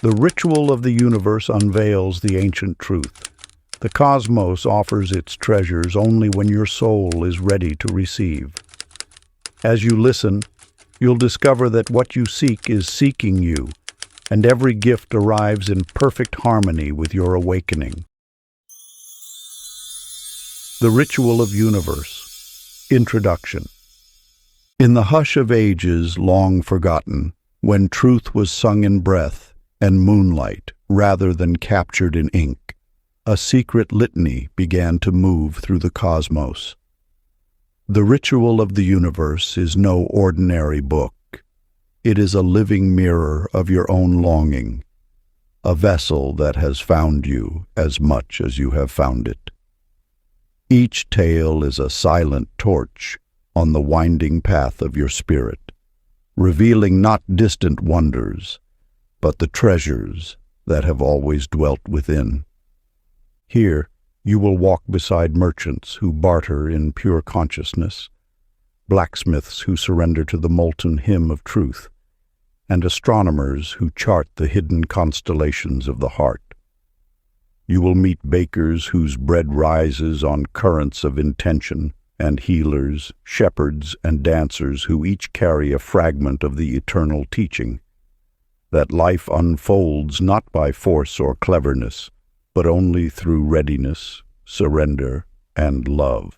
The ritual of the universe unveils the ancient truth. The cosmos offers its treasures only when your soul is ready to receive. As you listen, you'll discover that what you seek is seeking you, and every gift arrives in perfect harmony with your awakening. The Ritual of Universe. Introduction. In the hush of ages long forgotten, when truth was sung in breath and moonlight rather than captured in ink, a secret litany began to move through the cosmos. The Ritual of the Universe is no ordinary book. It is a living mirror of your own longing, a vessel that has found you as much as you have found it. Each tale is a silent torch on the winding path of your spirit, revealing not distant wonders, but the treasures that have always dwelt within. Here, you will walk beside merchants who barter in pure consciousness, blacksmiths who surrender to the molten hymn of truth, and astronomers who chart the hidden constellations of the heart. You will meet bakers whose bread rises on currents of intention, and healers, shepherds, and dancers who each carry a fragment of the eternal teaching, that life unfolds not by force or cleverness, but only through readiness, surrender, and love.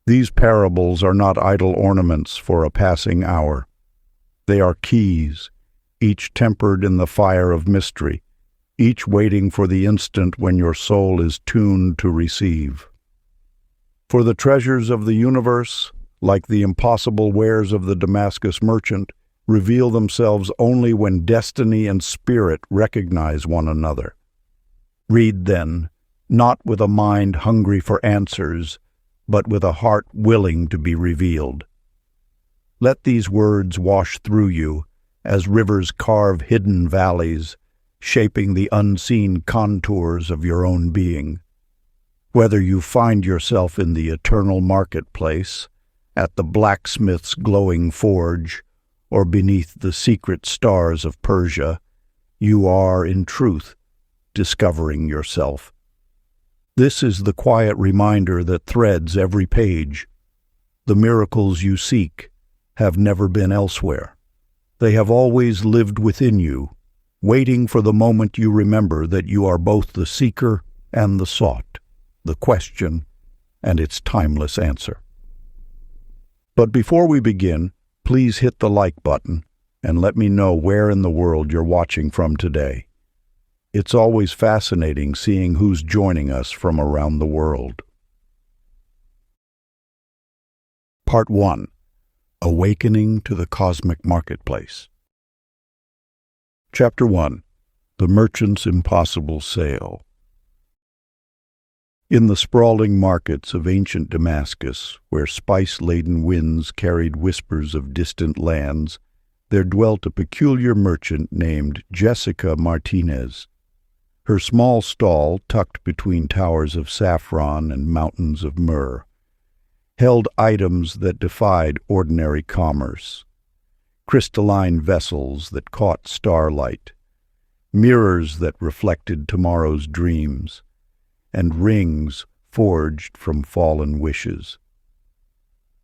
These parables are not idle ornaments for a passing hour. They are keys, each tempered in the fire of mystery, each waiting for the instant when your soul is tuned to receive. For the treasures of the universe, like the impossible wares of the Damascus merchant, reveal themselves only when destiny and spirit recognize one another. Read, then, not with a mind hungry for answers, but with a heart willing to be revealed. Let these words wash through you as rivers carve hidden valleys, shaping the unseen contours of your own being. Whether you find yourself in the eternal marketplace, at the blacksmith's glowing forge, or beneath the secret stars of Persia, you are, in truth, discovering yourself. This is the quiet reminder that threads every page. The miracles you seek have never been elsewhere. They have always lived within you, waiting for the moment you remember that you are both the seeker and the sought, the question and its timeless answer. But before we begin, please hit the like button and let me know where in the world you're watching from today. It's always fascinating seeing who's joining us from around the world. Part 1. Awakening to the Cosmic Marketplace. Chapter 1. The Merchant's Impossible Sale. In the sprawling markets of ancient Damascus, where spice-laden winds carried whispers of distant lands, there dwelt a peculiar merchant named Jessica Martinez. Her small stall, tucked between towers of saffron and mountains of myrrh, held items that defied ordinary commerce. Crystalline vessels that caught starlight, mirrors that reflected tomorrow's dreams, and rings forged from fallen wishes.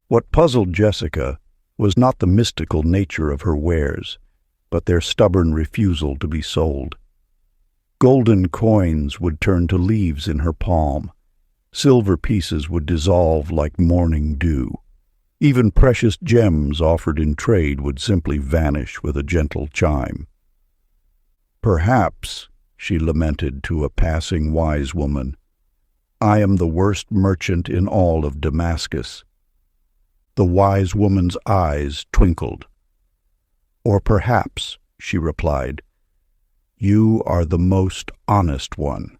What puzzled Jessica was not the mystical nature of her wares, but their stubborn refusal to be sold. Golden coins would turn to leaves in her palm. Silver pieces would dissolve like morning dew. Even precious gems offered in trade would simply vanish with a gentle chime. "Perhaps," she lamented to a passing wise woman, "I am the worst merchant in all of Damascus." The wise woman's eyes twinkled. "Or perhaps," she replied, "you are the most honest one."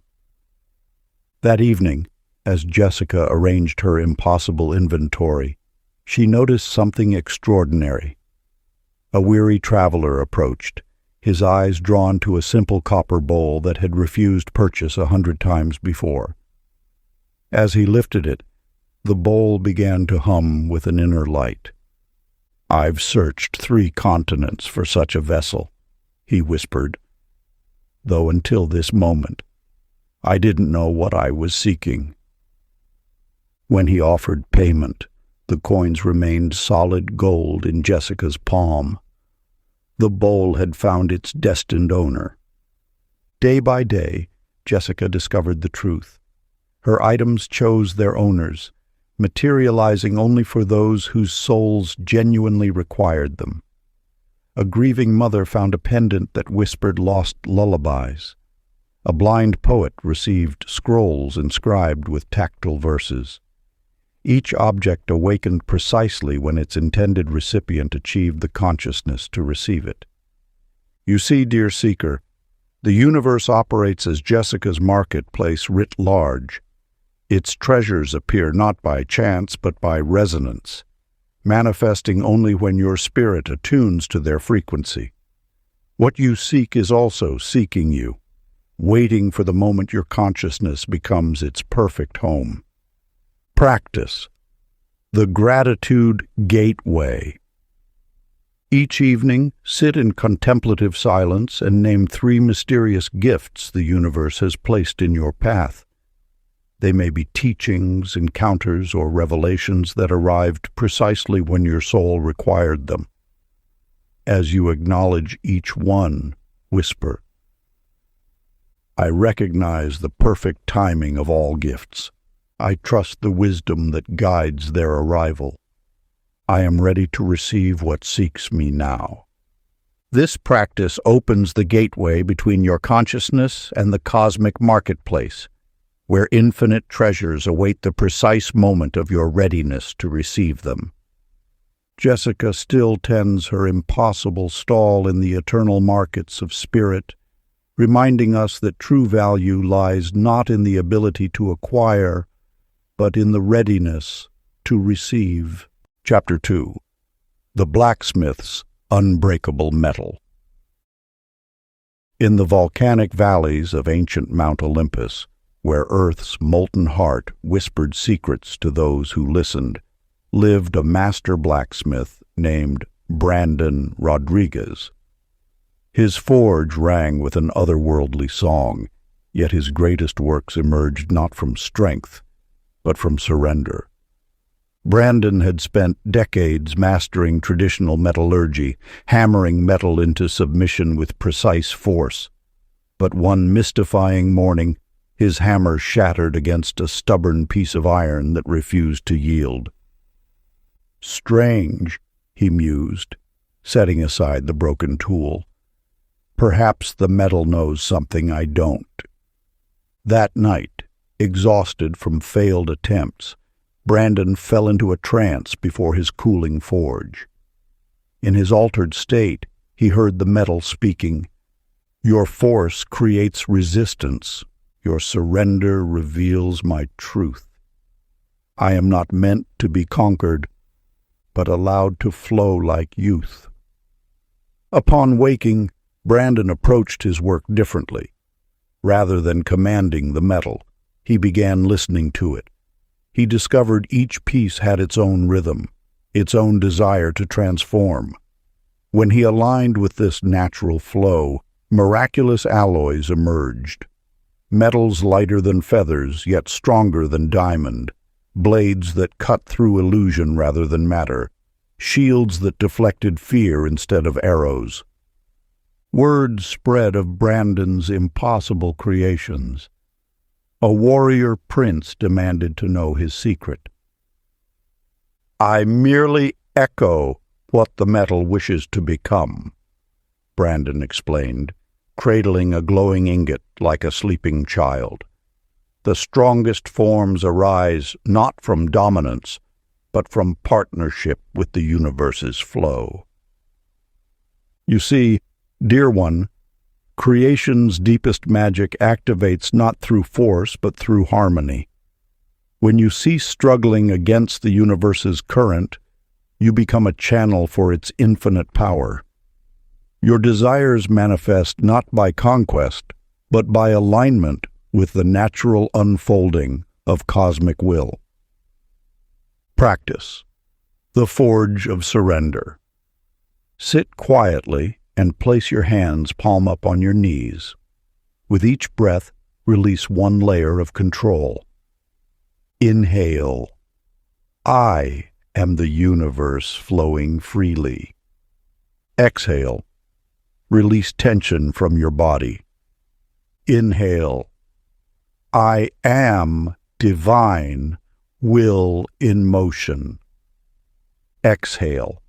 That evening, as Jessica arranged her impossible inventory, she noticed something extraordinary. A weary traveler approached, his eyes drawn to a simple copper bowl that had refused purchase 100 times before. As he lifted it, the bowl began to hum with an inner light. "I've searched 3 continents for such a vessel," he whispered, though until this moment, I didn't know what I was seeking. When he offered payment, the coins remained solid gold in Jessica's palm. The bowl had found its destined owner. Day by day, Jessica discovered the truth. Her items chose their owners, materializing only for those whose souls genuinely required them. A grieving mother found a pendant that whispered lost lullabies. A blind poet received scrolls inscribed with tactile verses. Each object awakened precisely when its intended recipient achieved the consciousness to receive it. You see, dear seeker, the universe operates as Jessica's marketplace writ large. Its treasures appear not by chance but by resonance, manifesting only when your spirit attunes to their frequency. What you seek is also seeking you, waiting for the moment your consciousness becomes its perfect home. Practice. The Gratitude Gateway. Each evening, sit in contemplative silence and name 3 mysterious gifts the universe has placed in your path. They may be teachings, encounters, or revelations that arrived precisely when your soul required them. As you acknowledge each one, whisper, I recognize the perfect timing of all gifts. I trust the wisdom that guides their arrival. I am ready to receive what seeks me now. This practice opens the gateway between your consciousness and the cosmic marketplace, where infinite treasures await the precise moment of your readiness to receive them. Jessica still tends her impossible stall in the eternal markets of spirit, reminding us that true value lies not in the ability to acquire, but in the readiness to receive. Chapter 2. The Blacksmith's Unbreakable Metal. In the volcanic valleys of ancient Mount Olympus, where Earth's molten heart whispered secrets to those who listened, lived a master blacksmith named Brandon Rodriguez. His forge rang with an otherworldly song, yet his greatest works emerged not from strength, but from surrender. Brandon had spent decades mastering traditional metallurgy, hammering metal into submission with precise force. But one mystifying morning, his hammer shattered against a stubborn piece of iron that refused to yield. Strange, he mused, setting aside the broken tool. Perhaps the metal knows something I don't. That night, exhausted from failed attempts, Brandon fell into a trance before his cooling forge. In his altered state, he heard the metal speaking, Your force creates resistance. Your surrender reveals my truth. I am not meant to be conquered, but allowed to flow like youth. Upon waking, Brandon approached his work differently. Rather than commanding the metal, he began listening to it. He discovered each piece had its own rhythm, its own desire to transform. When he aligned with this natural flow, miraculous alloys emerged. Metals lighter than feathers, yet stronger than diamond. Blades that cut through illusion rather than matter. Shields that deflected fear instead of arrows. Word spread of Brandon's impossible creations. A warrior prince demanded to know his secret. I merely echo what the metal wishes to become, Brandon explained, cradling a glowing ingot like a sleeping child. The strongest forms arise not from dominance, but from partnership with the universe's flow. You see, dear one, creation's deepest magic activates not through force but through harmony. When you cease struggling against the universe's current, you become a channel for its infinite power. Your desires manifest not by conquest, but by alignment with the natural unfolding of cosmic will. Practice. The Forge of Surrender. Sit quietly and place your hands palm up on your knees. With each breath, release one layer of control. Inhale. I am the universe flowing freely. Exhale. Release tension from your body. Inhale. I am divine will in motion. Exhale.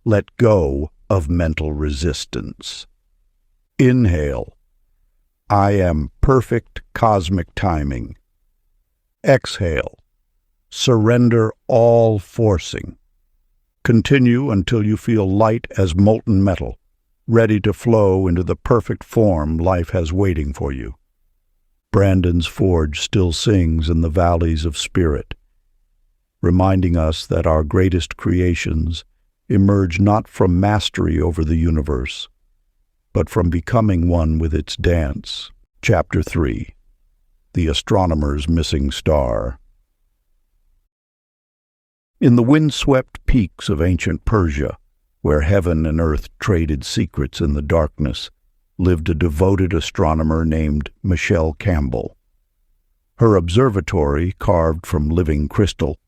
Let go of mental resistance. Inhale. I am perfect cosmic timing. Exhale. Surrender all forcing. Continue until you feel light as molten metal, ready to flow into the perfect form life has waiting for you. Brandon's forge still sings in the valleys of spirit, reminding us that our greatest creations emerge not from mastery over the universe, but from becoming one with its dance. Chapter 3. The Astronomer's Missing Star. In the wind-swept peaks of ancient Persia, where heaven and earth traded secrets in the darkness, lived a devoted astronomer named Michelle Campbell. Her observatory, carved from living crystal,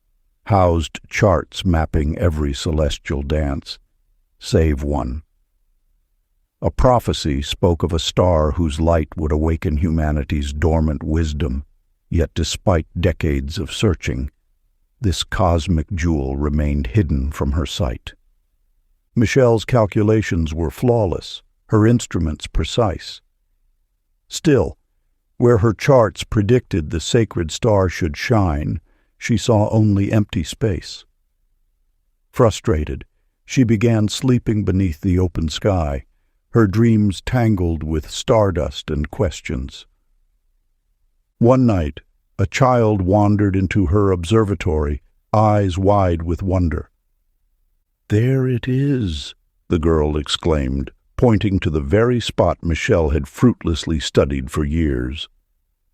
housed charts mapping every celestial dance, save one. A prophecy spoke of a star whose light would awaken humanity's dormant wisdom, yet despite decades of searching, this cosmic jewel remained hidden from her sight. Michelle's calculations were flawless, her instruments precise. Still, where her charts predicted the sacred star should shine, she saw only empty space. Frustrated, she began sleeping beneath the open sky, her dreams tangled with stardust and questions. One night, a child wandered into her observatory, eyes wide with wonder. "There it is," the girl exclaimed, pointing to the very spot Michelle had fruitlessly studied for years.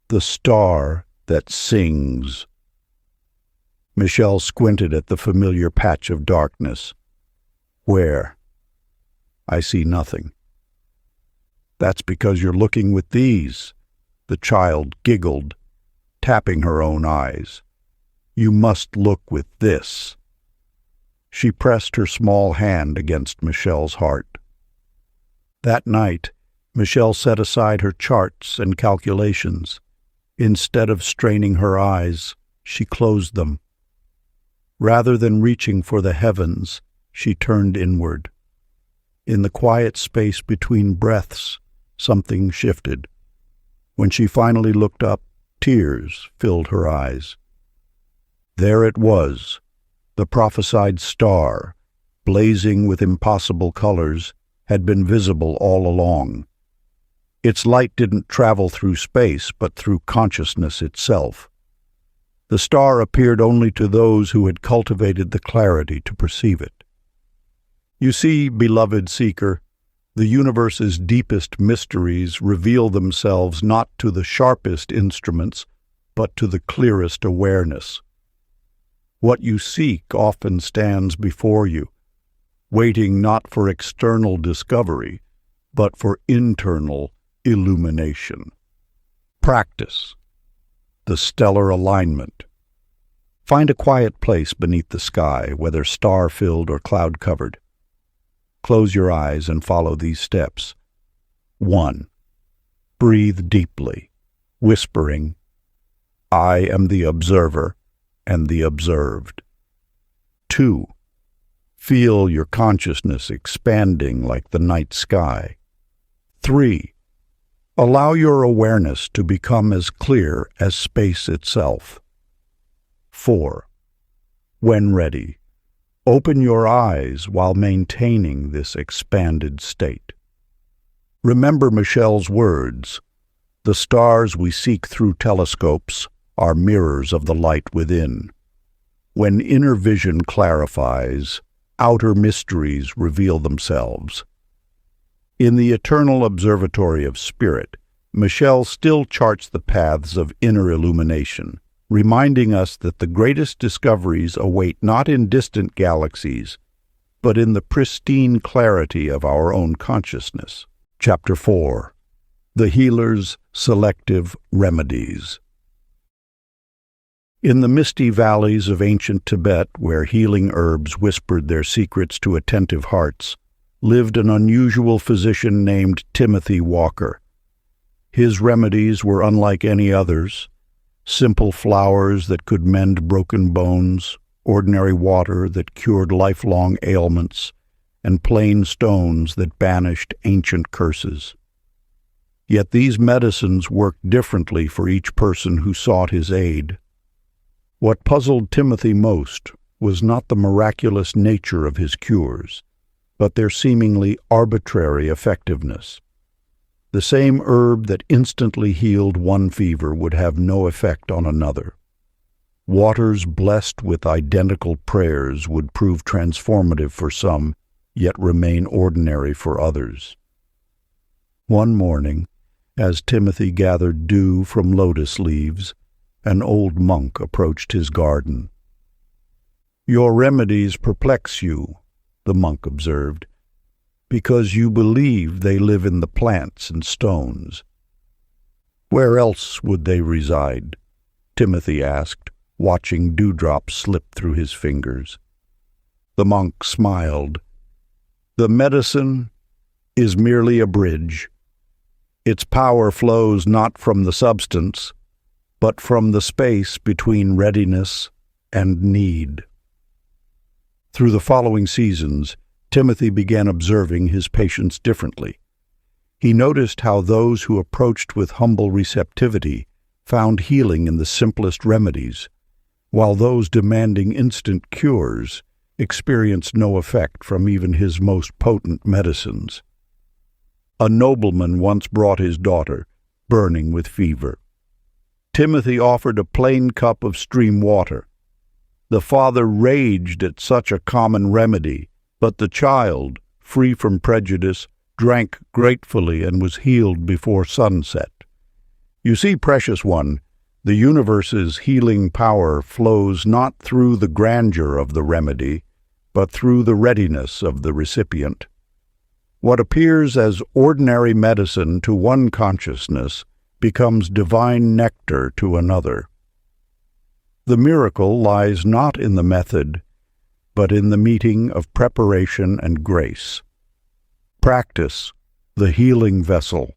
"The star that sings." Michelle squinted at the familiar patch of darkness. "Where?" "I see nothing." "That's because you're looking with these," the child giggled, tapping her own eyes. "You must look with this." She pressed her small hand against Michelle's heart. That night, Michelle set aside her charts and calculations. Instead of straining her eyes, she closed them. Rather than reaching for the heavens, she turned inward. In the quiet space between breaths, something shifted. When she finally looked up, tears filled her eyes. There it was, the prophesied star, blazing with impossible colors, had been visible all along. Its light didn't travel through space, but through consciousness itself. The star appeared only to those who had cultivated the clarity to perceive it. You see, beloved seeker, the universe's deepest mysteries reveal themselves not to the sharpest instruments, but to the clearest awareness. What you seek often stands before you, waiting not for external discovery, but for internal illumination. Practice the stellar alignment. Find a quiet place beneath the sky, whether star-filled or cloud-covered. Close your eyes and follow these steps. 1. Breathe deeply, whispering, "I am the observer and the observed." 2. Feel your consciousness expanding like the night sky. 3. Allow your awareness to become as clear as space itself. 4. When ready, open your eyes while maintaining this expanded state. Remember Michelle's words, "The stars we seek through telescopes are mirrors of the light within." When inner vision clarifies, outer mysteries reveal themselves. In the eternal observatory of spirit, Michelle still charts the paths of inner illumination, reminding us that the greatest discoveries await not in distant galaxies, but in the pristine clarity of our own consciousness. Chapter 4. The Healer's Selective Remedies. In the misty valleys of ancient Tibet, where healing herbs whispered their secrets to attentive hearts, lived an unusual physician named Timothy Walker. His remedies were unlike any others: simple flowers that could mend broken bones, ordinary water that cured lifelong ailments, and plain stones that banished ancient curses. Yet these medicines worked differently for each person who sought his aid. What puzzled Timothy most was not the miraculous nature of his cures, but their seemingly arbitrary effectiveness. The same herb that instantly healed one fever would have no effect on another. Waters blessed with identical prayers would prove transformative for some, yet remain ordinary for others. One morning, as Timothy gathered dew from lotus leaves, an old monk approached his garden. "Your remedies perplex you," the monk observed, "because you believe they live in the plants and stones." "Where else would they reside?" Timothy asked, watching dewdrops slip through his fingers. The monk smiled. "The medicine is merely a bridge. Its power flows not from the substance, but from the space between readiness and need." Through the following seasons, Timothy began observing his patients differently. He noticed how those who approached with humble receptivity found healing in the simplest remedies, while those demanding instant cures experienced no effect from even his most potent medicines. A nobleman once brought his daughter, burning with fever. Timothy offered a plain cup of stream water. The father raged at such a common remedy, but the child, free from prejudice, drank gratefully and was healed before sunset. "You see, precious one, the universe's healing power flows not through the grandeur of the remedy, but through the readiness of the recipient. What appears as ordinary medicine to one consciousness becomes divine nectar to another. The miracle lies not in the method, but in the meeting of preparation and grace. Practice the healing vessel.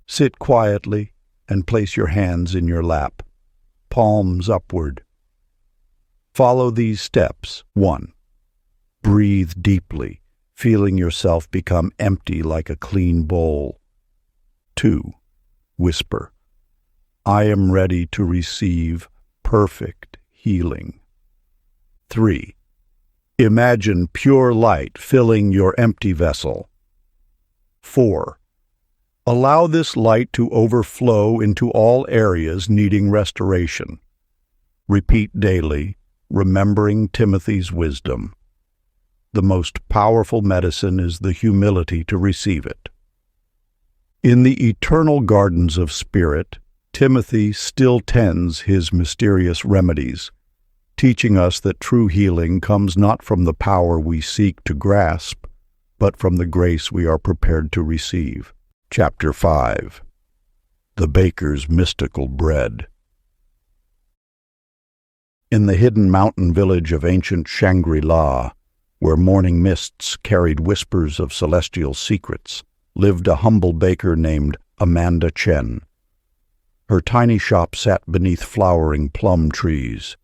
Sit quietly and place your hands in your lap, palms upward. Follow these steps. 1. Breathe deeply, feeling yourself become empty like a clean bowl. 2. Whisper, "I am ready to receive perfect healing." 3. Imagine pure light filling your empty vessel. 4. Allow this light to overflow into all areas needing restoration. Repeat daily, remembering Timothy's wisdom. The most powerful medicine is the humility to receive it. In the eternal gardens of spirit, Timothy still tends his mysterious remedies, teaching us that true healing comes not from the power we seek to grasp, but from the grace we are prepared to receive. Chapter 5. The Baker's Mystical Bread. In the hidden mountain village of ancient Shangri-La, where morning mists carried whispers of celestial secrets, lived a humble baker named Amanda Chen. Her tiny shop sat beneath flowering plum trees,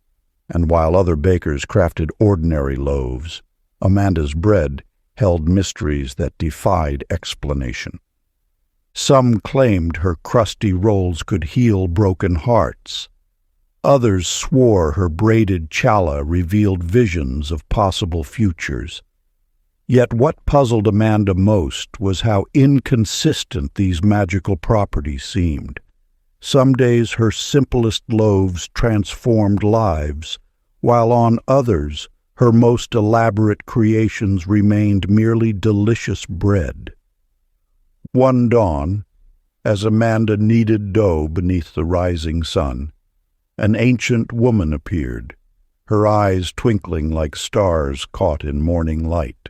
and while other bakers crafted ordinary loaves, Amanda's bread held mysteries that defied explanation. Some claimed her crusty rolls could heal broken hearts. Others swore her braided challah revealed visions of possible futures. Yet what puzzled Amanda most was how inconsistent these magical properties seemed. Some days her simplest loaves transformed lives, while on others her most elaborate creations remained merely delicious bread. One dawn, as Amanda kneaded dough beneath the rising sun, an ancient woman appeared, her eyes twinkling like stars caught in morning light.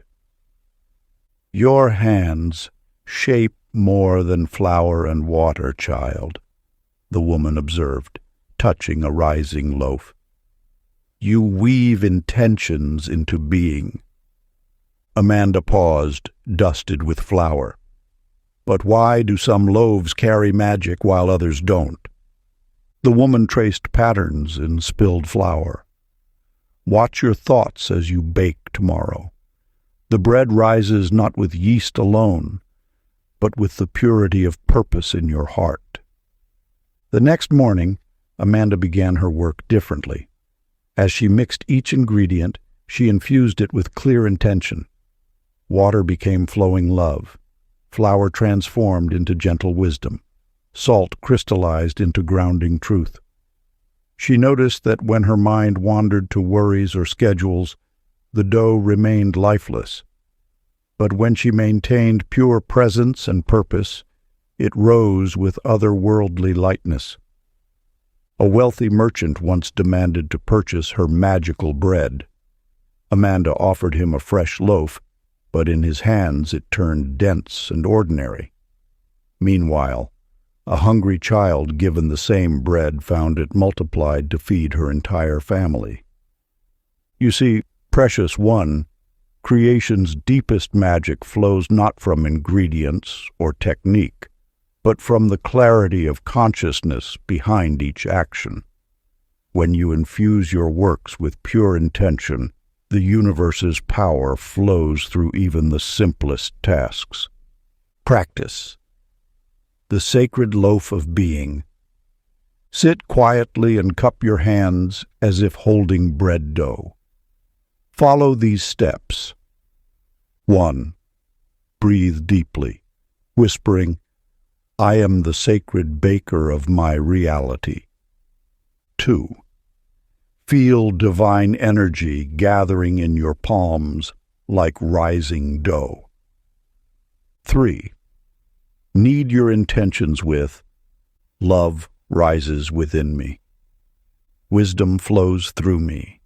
"Your hands shape more than flour and water, child," the woman observed, touching a rising loaf. "You weave intentions into being." Amanda paused, dusted with flour. "But why do some loaves carry magic while others don't?" The woman traced patterns in spilled flour. "Watch your thoughts as you bake tomorrow. The bread rises not with yeast alone, but with the purity of purpose in your heart." The next morning, Amanda began her work differently. As she mixed each ingredient, she infused it with clear intention. Water became flowing love. Flour transformed into gentle wisdom. Salt crystallized into grounding truth. She noticed that when her mind wandered to worries or schedules, the dough remained lifeless. But when she maintained pure presence and purpose, it rose with otherworldly lightness. A wealthy merchant once demanded to purchase her magical bread. Amanda offered him a fresh loaf, but in his hands it turned dense and ordinary. Meanwhile, a hungry child given the same bread found it multiplied to feed her entire family. You see, precious one, creation's deepest magic flows not from ingredients or technique, but from the clarity of consciousness behind each action. When you infuse your works with pure intention, the universe's power flows through even the simplest tasks. Practice. The sacred loaf of being. Sit quietly and cup your hands as if holding bread dough. Follow these steps. 1. Breathe deeply, whispering, "I am the sacred baker of my reality." 2. Feel divine energy gathering in your palms like rising dough. 3. Knead your intentions with, "Love rises within me. Wisdom flows through me.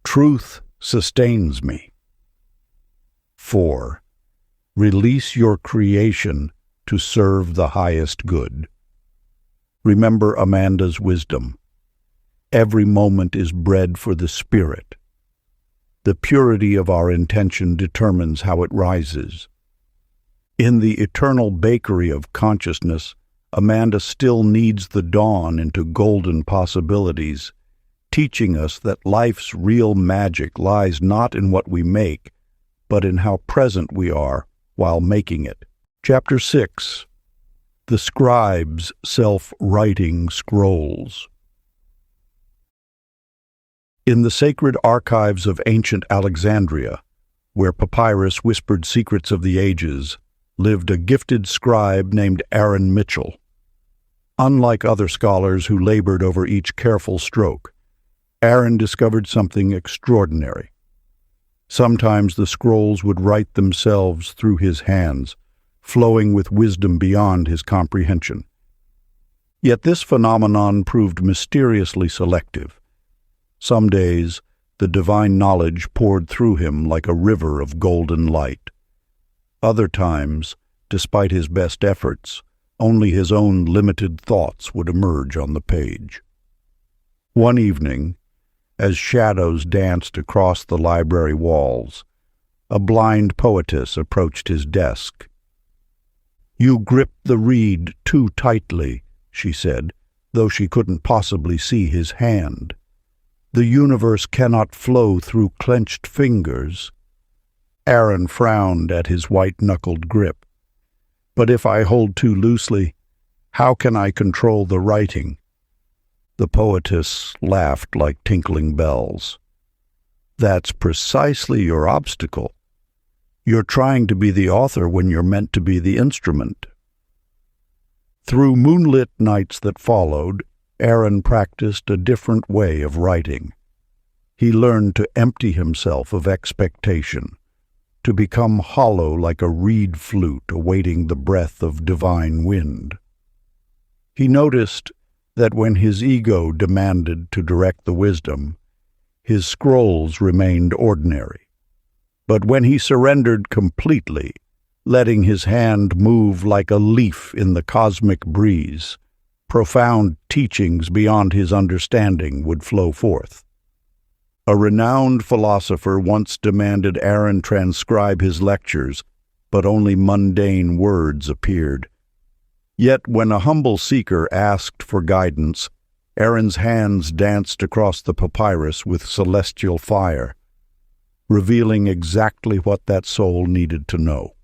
Truth sustains me." 4. Release your creation to serve the highest good. Remember Amanda's wisdom. Every moment is bread for the spirit. The purity of our intention determines how it rises. In the eternal bakery of consciousness, Amanda still kneads the dawn into golden possibilities, teaching us that life's real magic lies not in what we make, but in how present we are while making it. Chapter 6. The Scribe's Self-Writing Scrolls. In the sacred archives of ancient Alexandria, where papyrus whispered secrets of the ages, lived a gifted scribe named Aaron Mitchell. Unlike other scholars who labored over each careful stroke, Aaron discovered something extraordinary. Sometimes the scrolls would write themselves through his hands, flowing with wisdom beyond his comprehension. Yet this phenomenon proved mysteriously selective. Some days, the divine knowledge poured through him like a river of golden light. Other times, despite his best efforts, only his own limited thoughts would emerge on the page. One evening, as shadows danced across the library walls, a blind poetess approached his desk. "You grip the reed too tightly," she said, though she couldn't possibly see his hand. "The universe cannot flow through clenched fingers." Aaron frowned at his white-knuckled grip. "But if I hold too loosely, how can I control the writing?" The poetess laughed like tinkling bells. "That's precisely your obstacle. You're trying to be the author when you're meant to be the instrument." Through moonlit nights that followed, Aaron practiced a different way of writing. He learned to empty himself of expectation, to become hollow like a reed flute awaiting the breath of divine wind. He noticed that when his ego demanded to direct the wisdom, his scrolls remained ordinary. But when he surrendered completely, letting his hand move like a leaf in the cosmic breeze, profound teachings beyond his understanding would flow forth. A renowned philosopher once demanded Aaron transcribe his lectures, but only mundane words appeared. Yet when a humble seeker asked for guidance, Aaron's hands danced across the papyrus with celestial fire, revealing exactly what that soul needed to know.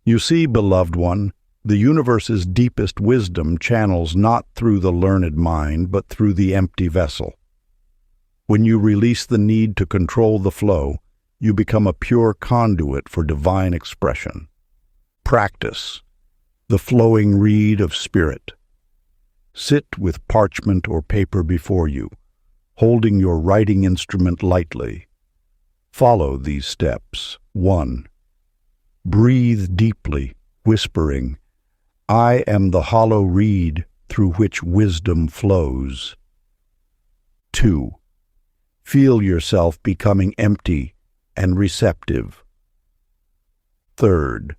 You see, beloved one, the universe's deepest wisdom channels not through the learned mind, but through the empty vessel. When you release the need to control the flow, you become a pure conduit for divine expression. Practice the flowing reed of spirit. Sit with parchment or paper before you, holding your writing instrument lightly. Follow these steps. 1. Breathe deeply, whispering, "I am the hollow reed through which wisdom flows." 2. Feel yourself becoming empty and receptive. 3.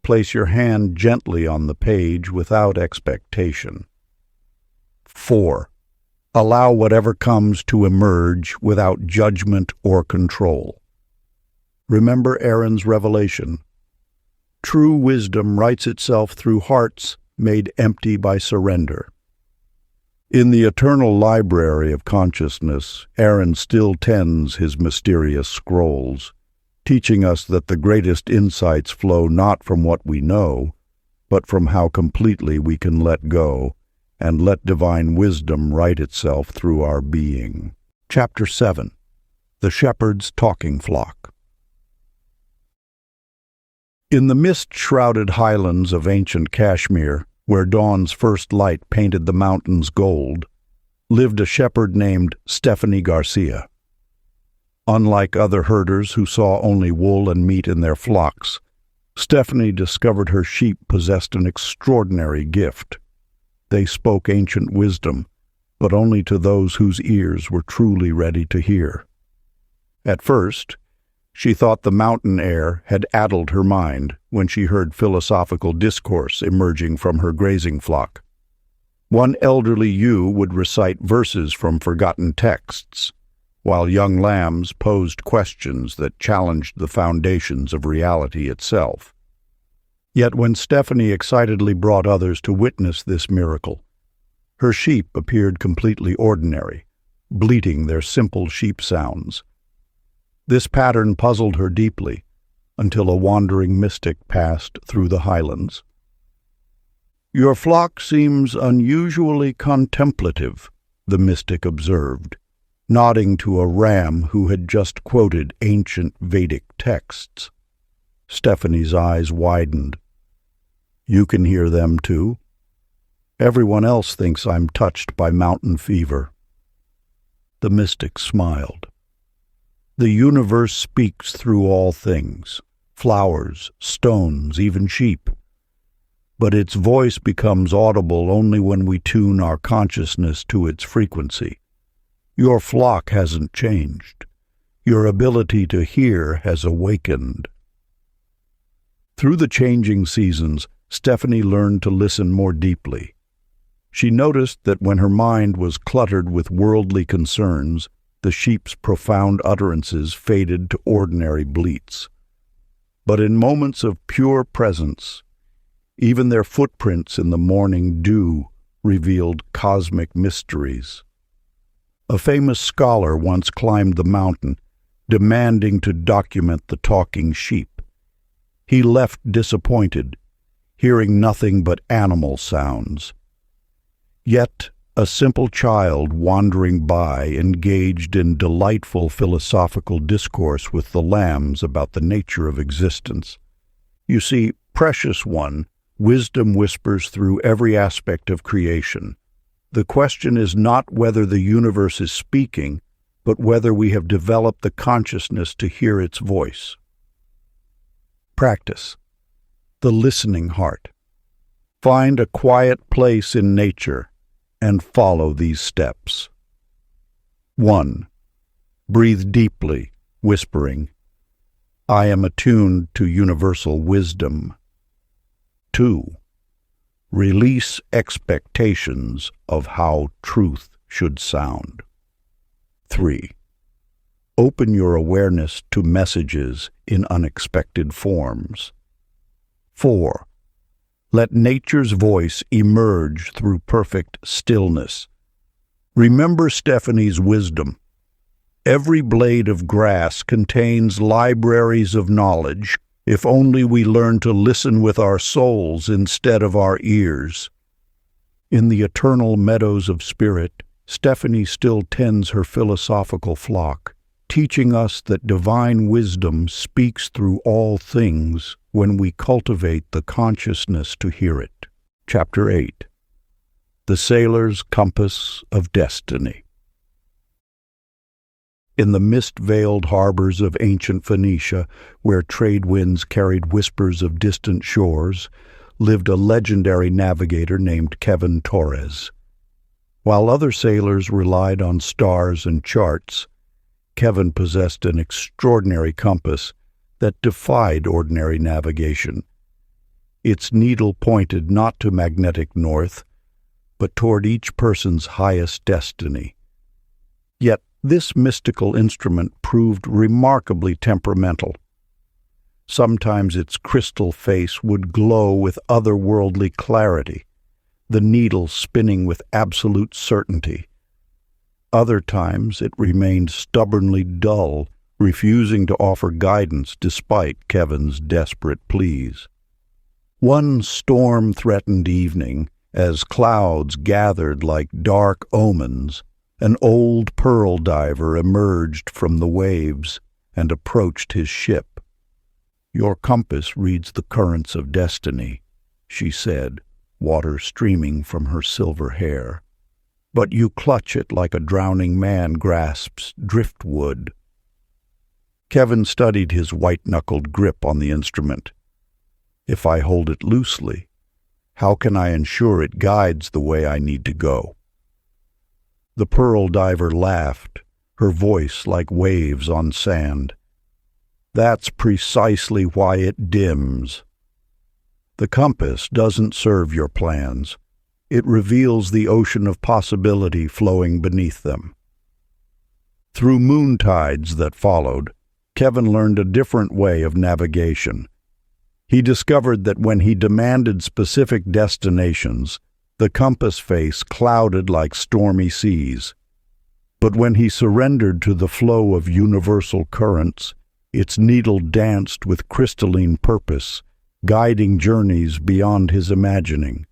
Place your hand gently on the page without expectation. 4. Allow whatever comes to emerge without judgment or control. Remember Aaron's revelation. True wisdom writes itself through hearts made empty by surrender. In the eternal library of consciousness, Aaron still tends his mysterious scrolls, teaching us that the greatest insights flow not from what we know, but from how completely we can let go and let divine wisdom write itself through our being. Chapter 7. The Shepherd's Talking Flock. In the mist-shrouded highlands of ancient Kashmir, where dawn's first light painted the mountains gold, lived a shepherd named Stephanie Garcia. Unlike other herders who saw only wool and meat in their flocks, Stephanie discovered her sheep possessed an extraordinary gift. They spoke ancient wisdom, but only to those whose ears were truly ready to hear. At first, she thought the mountain air had addled her mind when she heard philosophical discourse emerging from her grazing flock. One elderly ewe would recite verses from forgotten texts, while young lambs posed questions that challenged the foundations of reality itself. Yet when Stephanie excitedly brought others to witness this miracle, her sheep appeared completely ordinary, bleating their simple sheep sounds. This pattern puzzled her deeply, until a wandering mystic passed through the highlands. "Your flock seems unusually contemplative," the mystic observed, nodding to a ram who had just quoted ancient Vedic texts. Stephanie's eyes widened. "You can hear them too? Everyone else thinks I'm touched by mountain fever." The mystic smiled. "The universe speaks through all things, flowers, stones, even sheep. But its voice becomes audible only when we tune our consciousness to its frequency. Your flock hasn't changed. Your ability to hear has awakened." Through the changing seasons, Stephanie learned to listen more deeply. She noticed that when her mind was cluttered with worldly concerns, the sheep's profound utterances faded to ordinary bleats. But in moments of pure presence, even their footprints in the morning dew revealed cosmic mysteries. A famous scholar once climbed the mountain, demanding to document the talking sheep. He left disappointed, hearing nothing but animal sounds. Yet a simple child wandering by engaged in delightful philosophical discourse with the lambs about the nature of existence. You see, precious one, wisdom whispers through every aspect of creation. The question is not whether the universe is speaking, but whether we have developed the consciousness to hear its voice. Practice the listening heart. Find a quiet place in nature and follow these steps. 1. Breathe deeply, whispering, I am attuned to universal wisdom. 2. Release expectations of how truth should sound. 3. Open your awareness to messages in unexpected forms. 4. Let nature's voice emerge through perfect stillness. Remember Stephanie's wisdom. Every blade of grass contains libraries of knowledge, if only we learn to listen with our souls instead of our ears. In the eternal meadows of spirit, Stephanie still tends her philosophical flock, teaching us that divine wisdom speaks through all things when we cultivate the consciousness to hear it. Chapter 8. The Sailor's Compass of Destiny. In the mist-veiled harbors of ancient Phoenicia, where trade winds carried whispers of distant shores, lived a legendary navigator named Kevin Torres. While other sailors relied on stars and charts, Kevin possessed an extraordinary compass that defied ordinary navigation. Its needle pointed not to magnetic north, but toward each person's highest destiny. Yet this mystical instrument proved remarkably temperamental. Sometimes its crystal face would glow with otherworldly clarity, the needle spinning with absolute certainty. Other times it remained stubbornly dull, refusing to offer guidance despite Kevin's desperate pleas. One storm-threatened evening, as clouds gathered like dark omens, an old pearl diver emerged from the waves and approached his ship. "Your compass reads the currents of destiny," she said, water streaming from her silver hair. "But you clutch it like a drowning man grasps driftwood." Kevin studied his white-knuckled grip on the instrument. "If I hold it loosely, how can I ensure it guides the way I need to go?" The pearl diver laughed, her voice like waves on sand. "That's precisely why it dims. The compass doesn't serve your plans. It reveals the ocean of possibility flowing beneath them." Through moontides that followed, Kevin learned a different way of navigation. He discovered that when he demanded specific destinations, the compass face clouded like stormy seas. But when he surrendered to the flow of universal currents, its needle danced with crystalline purpose, guiding journeys beyond his imagining.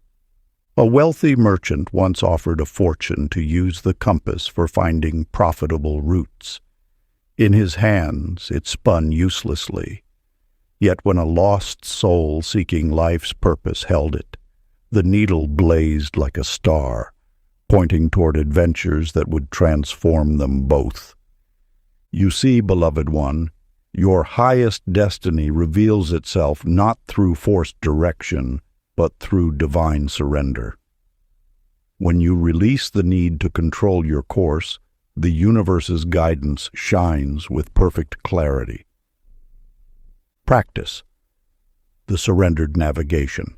A wealthy merchant once offered a fortune to use the compass for finding profitable routes. In his hands, it spun uselessly. Yet when a lost soul seeking life's purpose held it, the needle blazed like a star, pointing toward adventures that would transform them both. You see, beloved one, your highest destiny reveals itself not through forced direction, but through divine surrender. When you release the need to control your course, the universe's guidance shines with perfect clarity. Practice the surrendered navigation.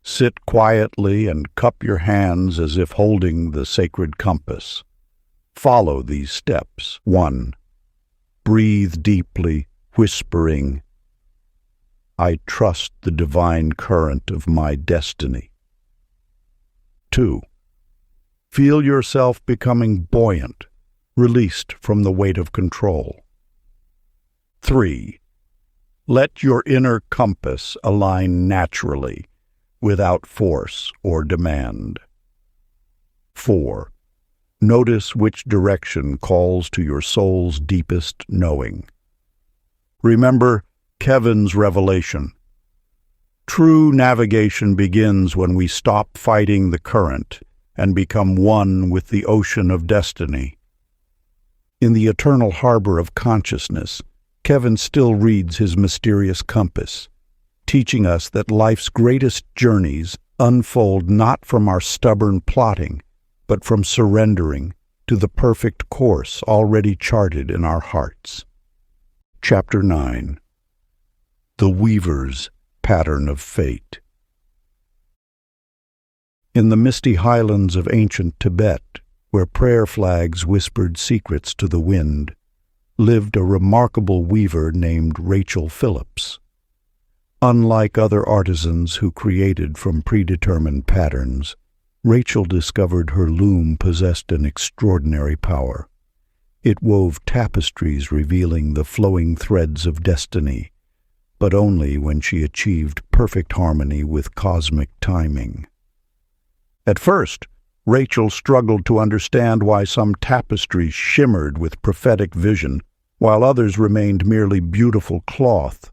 Sit quietly and cup your hands as if holding the sacred compass. Follow these steps. 1. Breathe deeply, whispering, "I trust the divine current of my destiny." 2. Feel yourself becoming buoyant, released from the weight of control. 3. Let your inner compass align naturally, without force or demand. 4. Notice which direction calls to your soul's deepest knowing. Remember Kevin's revelation. True navigation begins when we stop fighting the current and become one with the ocean of destiny. In the eternal harbor of consciousness, Kevin still reads his mysterious compass, teaching us that life's greatest journeys unfold not from our stubborn plotting, but from surrendering, to the perfect course already charted in our hearts. Chapter 9. The Weaver's Pattern of Fate. In the misty highlands of ancient Tibet, where prayer flags whispered secrets to the wind, lived a remarkable weaver named Rachel Phillips. Unlike other artisans who created from predetermined patterns, Rachel discovered her loom possessed an extraordinary power. It wove tapestries revealing the flowing threads of destiny, but only when she achieved perfect harmony with cosmic timing. At first, Rachel struggled to understand why some tapestries shimmered with prophetic vision, while others remained merely beautiful cloth.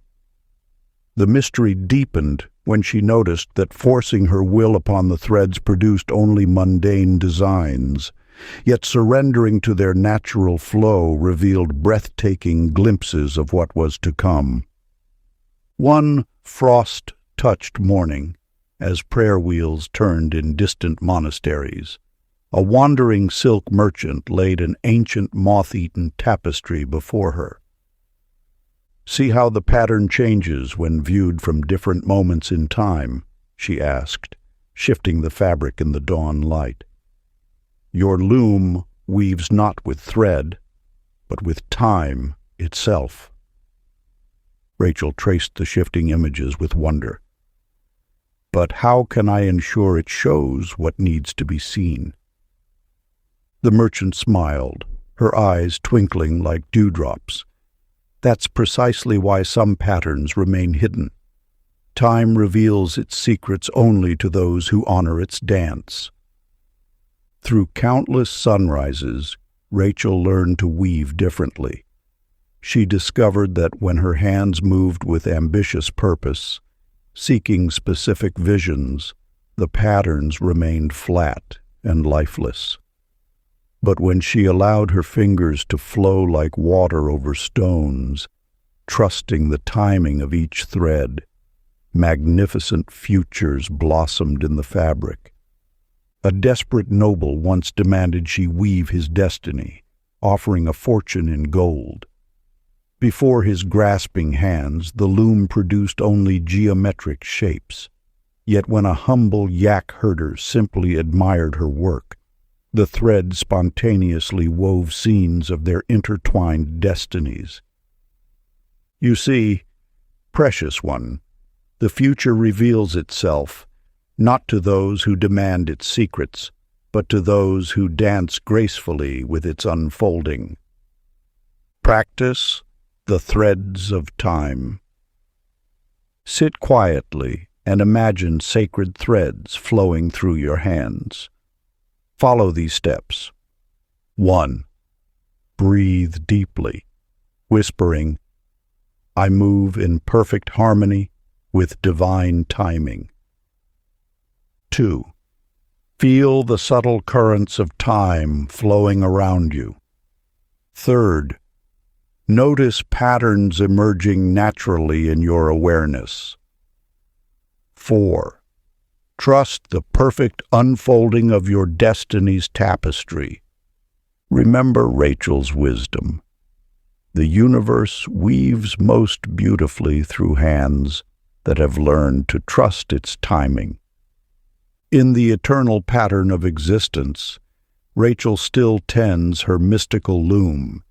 The mystery deepened when she noticed that forcing her will upon the threads produced only mundane designs, yet surrendering to their natural flow revealed breathtaking glimpses of what was to come. One frost-touched morning, as prayer wheels turned in distant monasteries, a wandering silk merchant laid an ancient moth-eaten tapestry before her. "See how the pattern changes when viewed from different moments in time," she asked, shifting the fabric in the dawn light. "Your loom weaves not with thread, but with time itself." Rachel traced the shifting images with wonder. "But how can I ensure it shows what needs to be seen?" The merchant smiled, her eyes twinkling like dewdrops. "That's precisely why some patterns remain hidden. Time reveals its secrets only to those who honor its dance." Through countless sunrises, Rachel learned to weave differently. She discovered that when her hands moved with ambitious purpose, seeking specific visions, the patterns remained flat and lifeless. But when she allowed her fingers to flow like water over stones, trusting the timing of each thread, magnificent futures blossomed in the fabric. A desperate noble once demanded she weave his destiny, offering a fortune in gold. Before his grasping hands, the loom produced only geometric shapes. Yet when a humble yak herder simply admired her work, the thread spontaneously wove scenes of their intertwined destinies. "You see, precious one, the future reveals itself, not to those who demand its secrets, but to those who dance gracefully with its unfolding. Practice the threads of time." Sit quietly and imagine sacred threads flowing through your hands. Follow these steps. 1. Breathe deeply, whispering, "I move in perfect harmony with divine timing." 2. Feel the subtle currents of time flowing around you. 3. Notice patterns emerging naturally in your awareness. 4. Trust the perfect unfolding of your destiny's tapestry. Remember Rachel's wisdom. The universe weaves most beautifully through hands that have learned to trust its timing. In the eternal pattern of existence, Rachel still tends her mystical loom,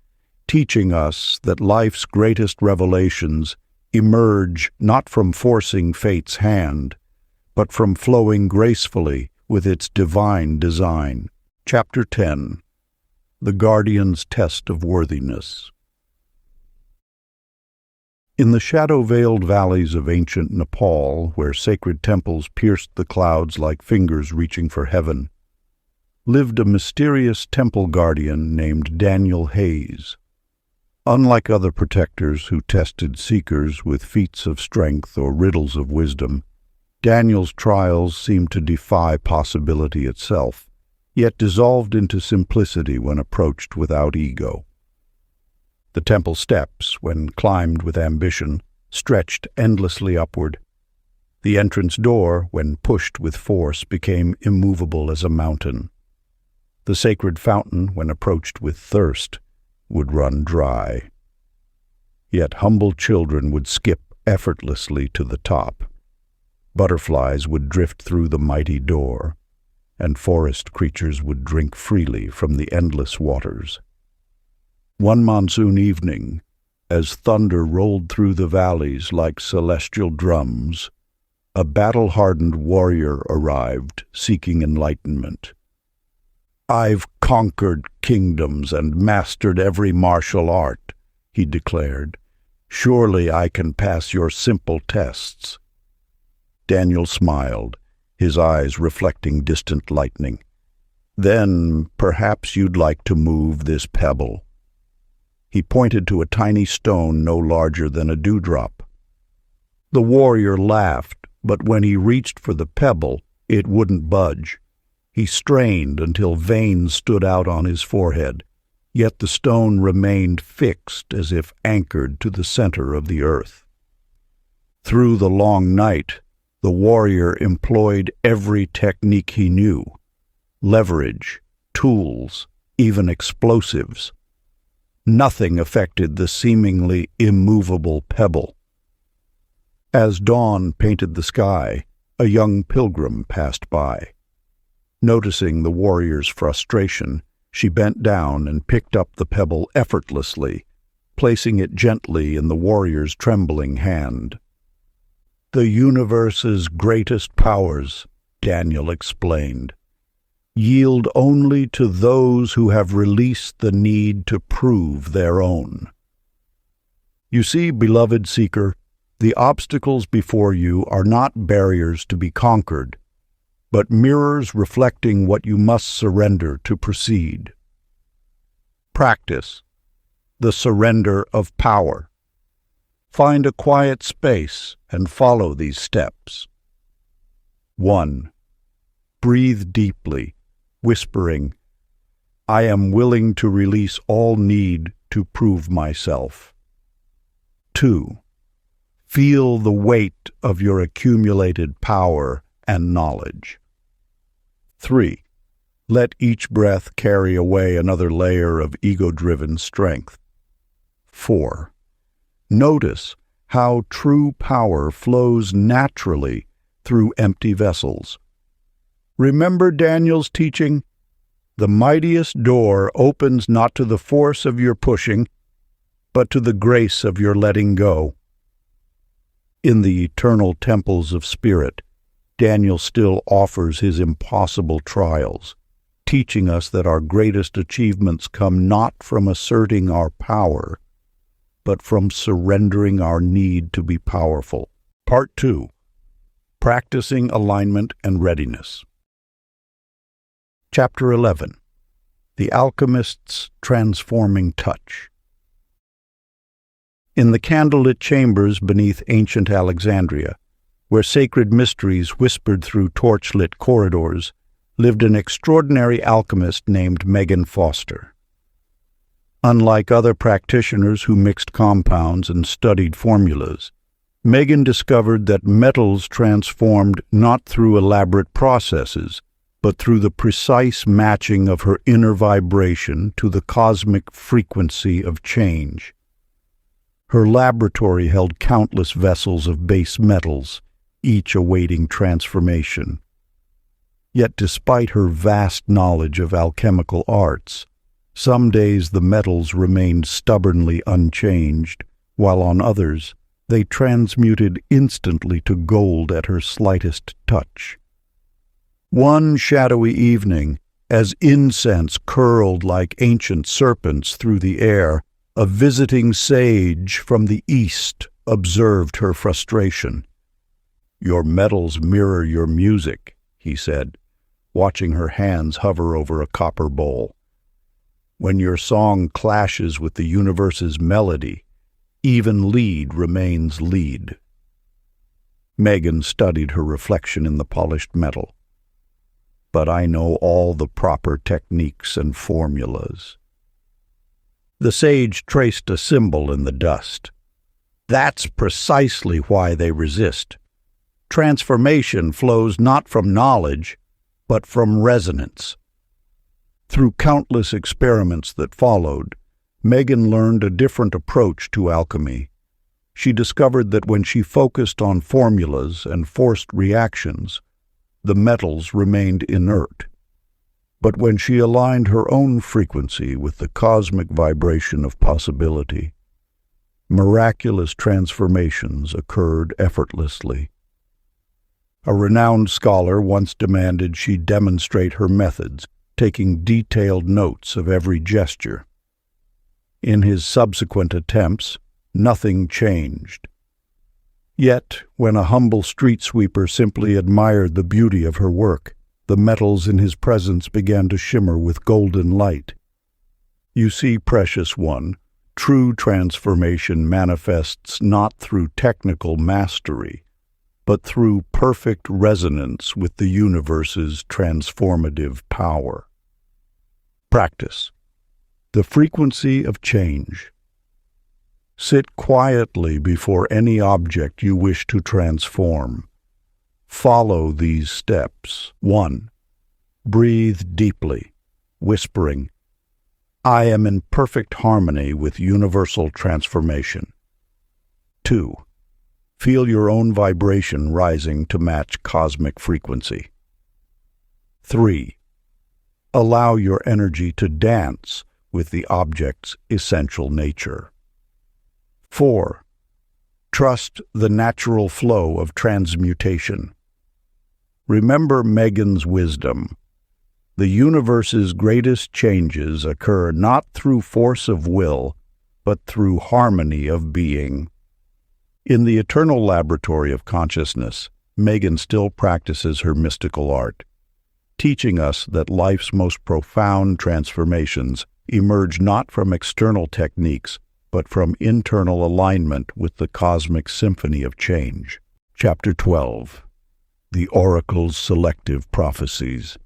teaching us that life's greatest revelations emerge not from forcing fate's hand, but from flowing gracefully with its divine design. Chapter 10. The Guardian's Test of Worthiness. In the shadow-veiled valleys of ancient Nepal, where sacred temples pierced the clouds like fingers reaching for heaven, lived a mysterious temple guardian named Daniel Hayes. Unlike other protectors who tested seekers with feats of strength or riddles of wisdom, Daniel's trials seemed to defy possibility itself, yet dissolved into simplicity when approached without ego. The temple steps, when climbed with ambition, stretched endlessly upward. The entrance door, when pushed with force, became immovable as a mountain. The sacred fountain, when approached with thirst, would run dry. Yet humble children would skip effortlessly to the top. Butterflies would drift through the mighty door, and forest creatures would drink freely from the endless waters. One monsoon evening, as thunder rolled through the valleys like celestial drums, a battle-hardened warrior arrived, seeking enlightenment. "I've conquered kingdoms and mastered every martial art," he declared. "Surely I can pass your simple tests." Daniel smiled, his eyes reflecting distant lightning. "Then perhaps you'd like to move this pebble." He pointed to a tiny stone no larger than a dewdrop. The warrior laughed, but when he reached for the pebble, it wouldn't budge. He strained until veins stood out on his forehead, yet the stone remained fixed as if anchored to the center of the earth. Through the long night, the warrior employed every technique he knew: leverage, tools, even explosives. Nothing affected the seemingly immovable pebble. As dawn painted the sky, a young pilgrim passed by. Noticing the warrior's frustration, she bent down and picked up the pebble effortlessly, placing it gently in the warrior's trembling hand. "The universe's greatest powers," Daniel explained, "yield only to those who have released the need to prove their own." You see, beloved seeker, the obstacles before you are not barriers to be conquered, but mirrors reflecting what you must surrender to proceed. Practice the surrender of power. Find a quiet space and follow these steps. 1. Breathe deeply, whispering, "I am willing to release all need to prove myself." 2. Feel the weight of your accumulated power and knowledge. 3. Let each breath carry away another layer of ego-driven strength. 4. Notice how true power flows naturally through empty vessels. Remember Daniel's teaching? The mightiest door opens not to the force of your pushing, but to the grace of your letting go. In the eternal temples of spirit, Daniel still offers his impossible trials, teaching us that our greatest achievements come not from asserting our power, but from surrendering our need to be powerful. Part 2. Practicing Alignment and Readiness. Chapter 11. The Alchemist's Transforming Touch. In the candlelit chambers beneath ancient Alexandria, where sacred mysteries whispered through torchlit corridors, lived an extraordinary alchemist named Megan Foster. Unlike other practitioners who mixed compounds and studied formulas, Megan discovered that metals transformed not through elaborate processes, but through the precise matching of her inner vibration to the cosmic frequency of change. Her laboratory held countless vessels of base metals, each awaiting transformation. Yet despite her vast knowledge of alchemical arts, some days the metals remained stubbornly unchanged, while on others they transmuted instantly to gold at her slightest touch. One shadowy evening, as incense curled like ancient serpents through the air, a visiting sage from the east observed her frustration. "Your metals mirror your music," he said, watching her hands hover over a copper bowl. "When your song clashes with the universe's melody, even lead remains lead." Megan studied her reflection in the polished metal. "But I know all the proper techniques and formulas." The sage traced a symbol in the dust. "That's precisely why they resist. Transformation flows not from knowledge, but from resonance. Through countless experiments that followed, Megan learned a different approach to alchemy. She discovered that when she focused on formulas and forced reactions, the metals remained inert. But when she aligned her own frequency with the cosmic vibration of possibility, miraculous transformations occurred effortlessly. A renowned scholar once demanded she demonstrate her methods, taking detailed notes of every gesture. In his subsequent attempts, nothing changed. Yet, when a humble street sweeper simply admired the beauty of her work, the metals in his presence began to shimmer with golden light. You see, precious one, true transformation manifests not through technical mastery, but through perfect resonance with the universe's transformative power. Practice. The frequency of change. Sit quietly before any object you wish to transform. Follow these steps. 1. Breathe deeply, whispering, "I am in perfect harmony with universal transformation." 2. Feel your own vibration rising to match cosmic frequency. 3. Allow your energy to dance with the object's essential nature. 4. Trust the natural flow of transmutation. Remember Megan's wisdom. The universe's greatest changes occur not through force of will, but through harmony of being. In the eternal laboratory of consciousness, Megan still practices her mystical art, teaching us that life's most profound transformations emerge not from external techniques, but from internal alignment with the cosmic symphony of change. Chapter 12. The Oracle's Selective Prophecies.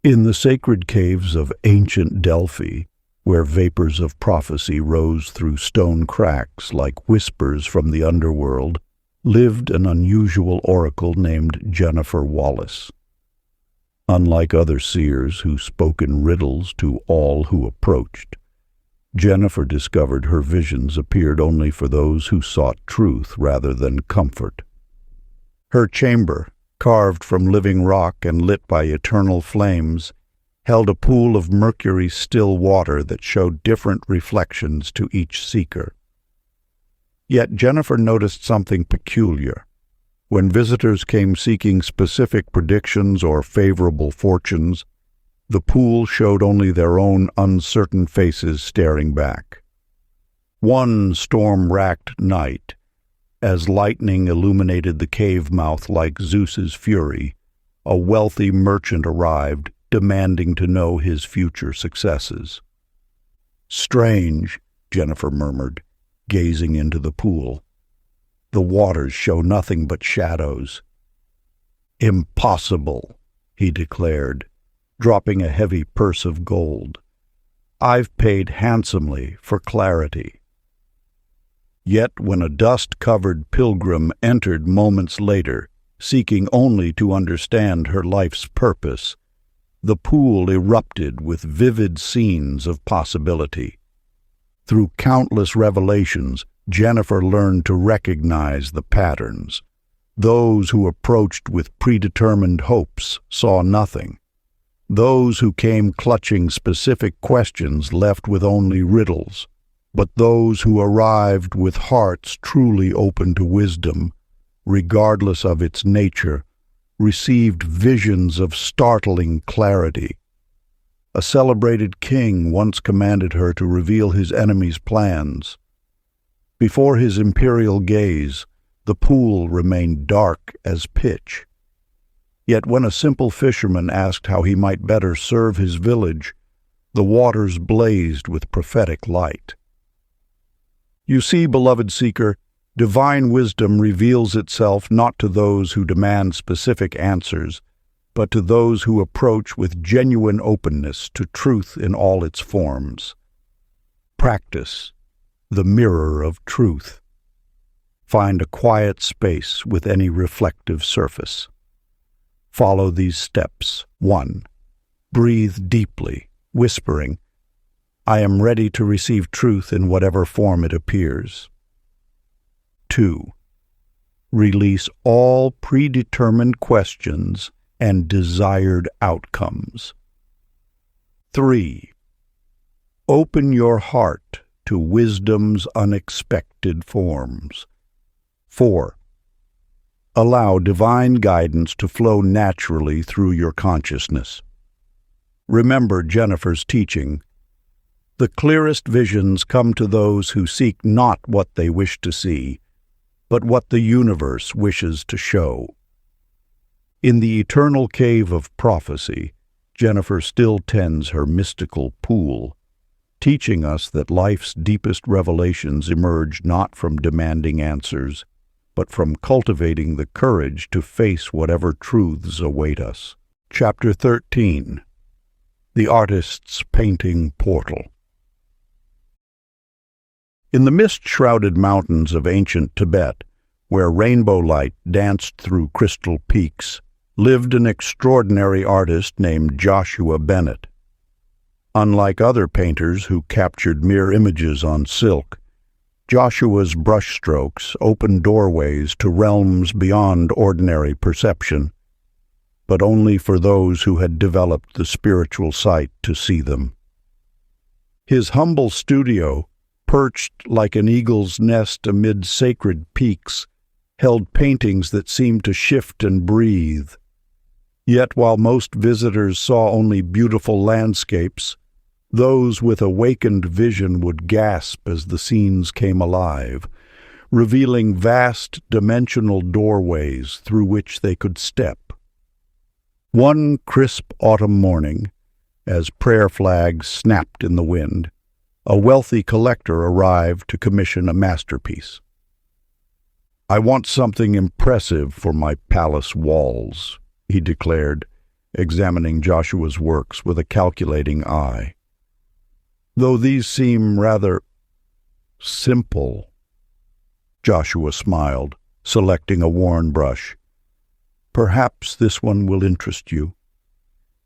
In the sacred caves of ancient Delphi, where vapors of prophecy rose through stone cracks like whispers from the underworld, lived an unusual oracle named Jennifer Wallace. Unlike other seers who spoke in riddles to all who approached, Jennifer discovered her visions appeared only for those who sought truth rather than comfort. Her chamber, carved from living rock and lit by eternal flames, held a pool of mercury still water that showed different reflections to each seeker. Yet Jennifer noticed something peculiar. When visitors came seeking specific predictions or favorable fortunes, the pool showed only their own uncertain faces staring back. One storm-racked night, as lightning illuminated the cave mouth like Zeus's fury, a wealthy merchant arrived, demanding to know his future successes. "Strange," Jennifer murmured, gazing into the pool. "The waters show nothing but shadows." "Impossible," he declared, dropping a heavy purse of gold. "I've paid handsomely for clarity." Yet when a dust-covered pilgrim entered moments later, seeking only to understand her life's purpose, the pool erupted with vivid scenes of possibility. Through countless revelations, Jennifer learned to recognize the patterns. Those who approached with predetermined hopes saw nothing. Those who came clutching specific questions left with only riddles. But those who arrived with hearts truly open to wisdom, regardless of its nature, received visions of startling clarity. A celebrated king once commanded her to reveal his enemy's plans. Before his imperial gaze, the pool remained dark as pitch. Yet when a simple fisherman asked how he might better serve his village, the waters blazed with prophetic light. You see, beloved seeker, divine wisdom reveals itself not to those who demand specific answers, but to those who approach with genuine openness to truth in all its forms. Practice, the mirror of truth. Find a quiet space with any reflective surface. Follow these steps. 1. Breathe deeply, whispering, I am ready to receive truth in whatever form it appears. 2. Release all predetermined questions and desired outcomes. 3. Open your heart to wisdom's unexpected forms. 4. Allow divine guidance to flow naturally through your consciousness. Remember Jennifer's teaching. The clearest visions come to those who seek not what they wish to see, but what the universe wishes to show. In the eternal cave of prophecy, Jennifer still tends her mystical pool, teaching us that life's deepest revelations emerge not from demanding answers, but from cultivating the courage to face whatever truths await us. Chapter 13. The Artist's Painting Portal. In the mist-shrouded mountains of ancient Tibet, where rainbow light danced through crystal peaks, lived an extraordinary artist named Joshua Bennett. Unlike other painters who captured mere images on silk, Joshua's brushstrokes opened doorways to realms beyond ordinary perception, but only for those who had developed the spiritual sight to see them. His humble studio, perched like an eagle's nest amid sacred peaks, held paintings that seemed to shift and breathe. Yet while most visitors saw only beautiful landscapes, those with awakened vision would gasp as the scenes came alive, revealing vast dimensional doorways through which they could step. One crisp autumn morning, as prayer flags snapped in the wind, a wealthy collector arrived to commission a masterpiece. I want something impressive for my palace walls, he declared, examining Joshua's works with a calculating eye. Though these seem rather simple, Joshua smiled, selecting a worn brush. Perhaps this one will interest you.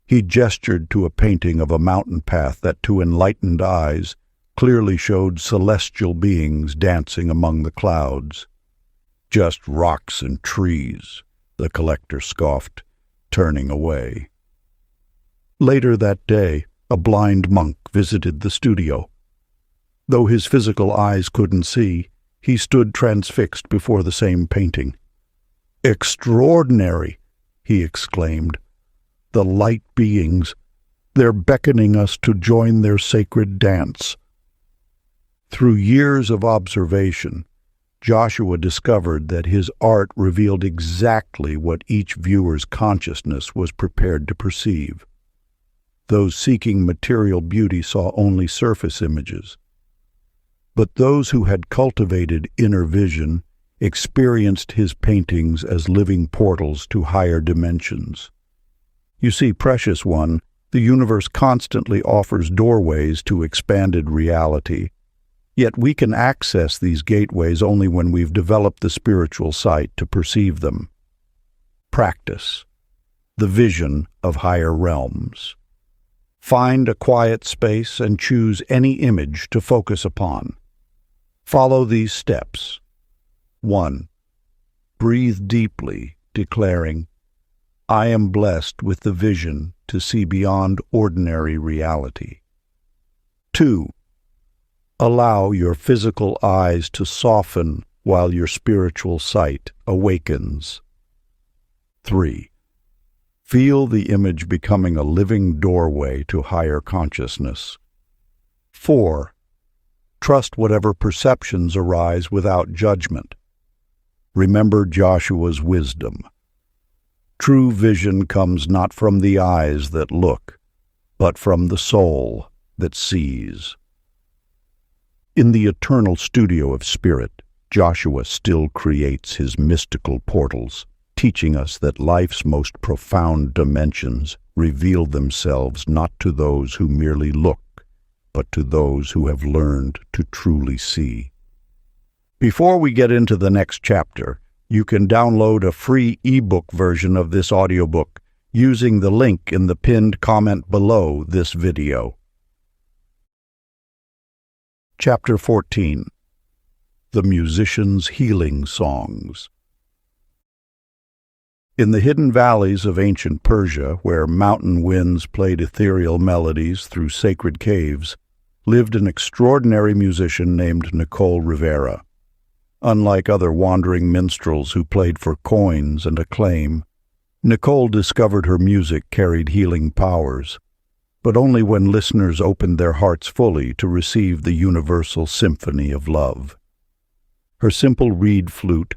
He gestured to a painting of a mountain path that, to enlightened eyes, clearly showed celestial beings dancing among the clouds. Just rocks and trees, the collector scoffed, turning away. Later that day, a blind monk visited the studio. Though his physical eyes couldn't see, he stood transfixed before the same painting. "Extraordinary!" he exclaimed. "The light beings, they're beckoning us to join their sacred dance." Through years of observation, Joshua discovered that his art revealed exactly what each viewer's consciousness was prepared to perceive. Those seeking material beauty saw only surface images. But those who had cultivated inner vision experienced his paintings as living portals to higher dimensions. You see, precious one, the universe constantly offers doorways to expanded reality. Yet we can access these gateways only when we've developed the spiritual sight to perceive them. Practice. The vision of higher realms. Find a quiet space and choose any image to focus upon. Follow these steps. 1. Breathe deeply, declaring, I am blessed with the vision to see beyond ordinary reality. 2. Allow your physical eyes to soften while your spiritual sight awakens. 3. Feel the image becoming a living doorway to higher consciousness. 4. Trust whatever perceptions arise without judgment. Remember Joshua's wisdom. True vision comes not from the eyes that look, but from the soul that sees. In the eternal studio of spirit, Joshua still creates his mystical portals, teaching us that life's most profound dimensions reveal themselves not to those who merely look, but to those who have learned to truly see. Before we get into the next chapter, You can download a free ebook version of this audiobook using the link in the pinned comment below this video. Chapter 14. The Musician's Healing Songs. In the hidden valleys of ancient Persia, where mountain winds played ethereal melodies through sacred caves, lived an extraordinary musician named Nicole Rivera. Unlike other wandering minstrels who played for coins and acclaim, Nicole discovered her music carried healing powers, but only when listeners opened their hearts fully to receive the universal symphony of love. Her simple reed flute,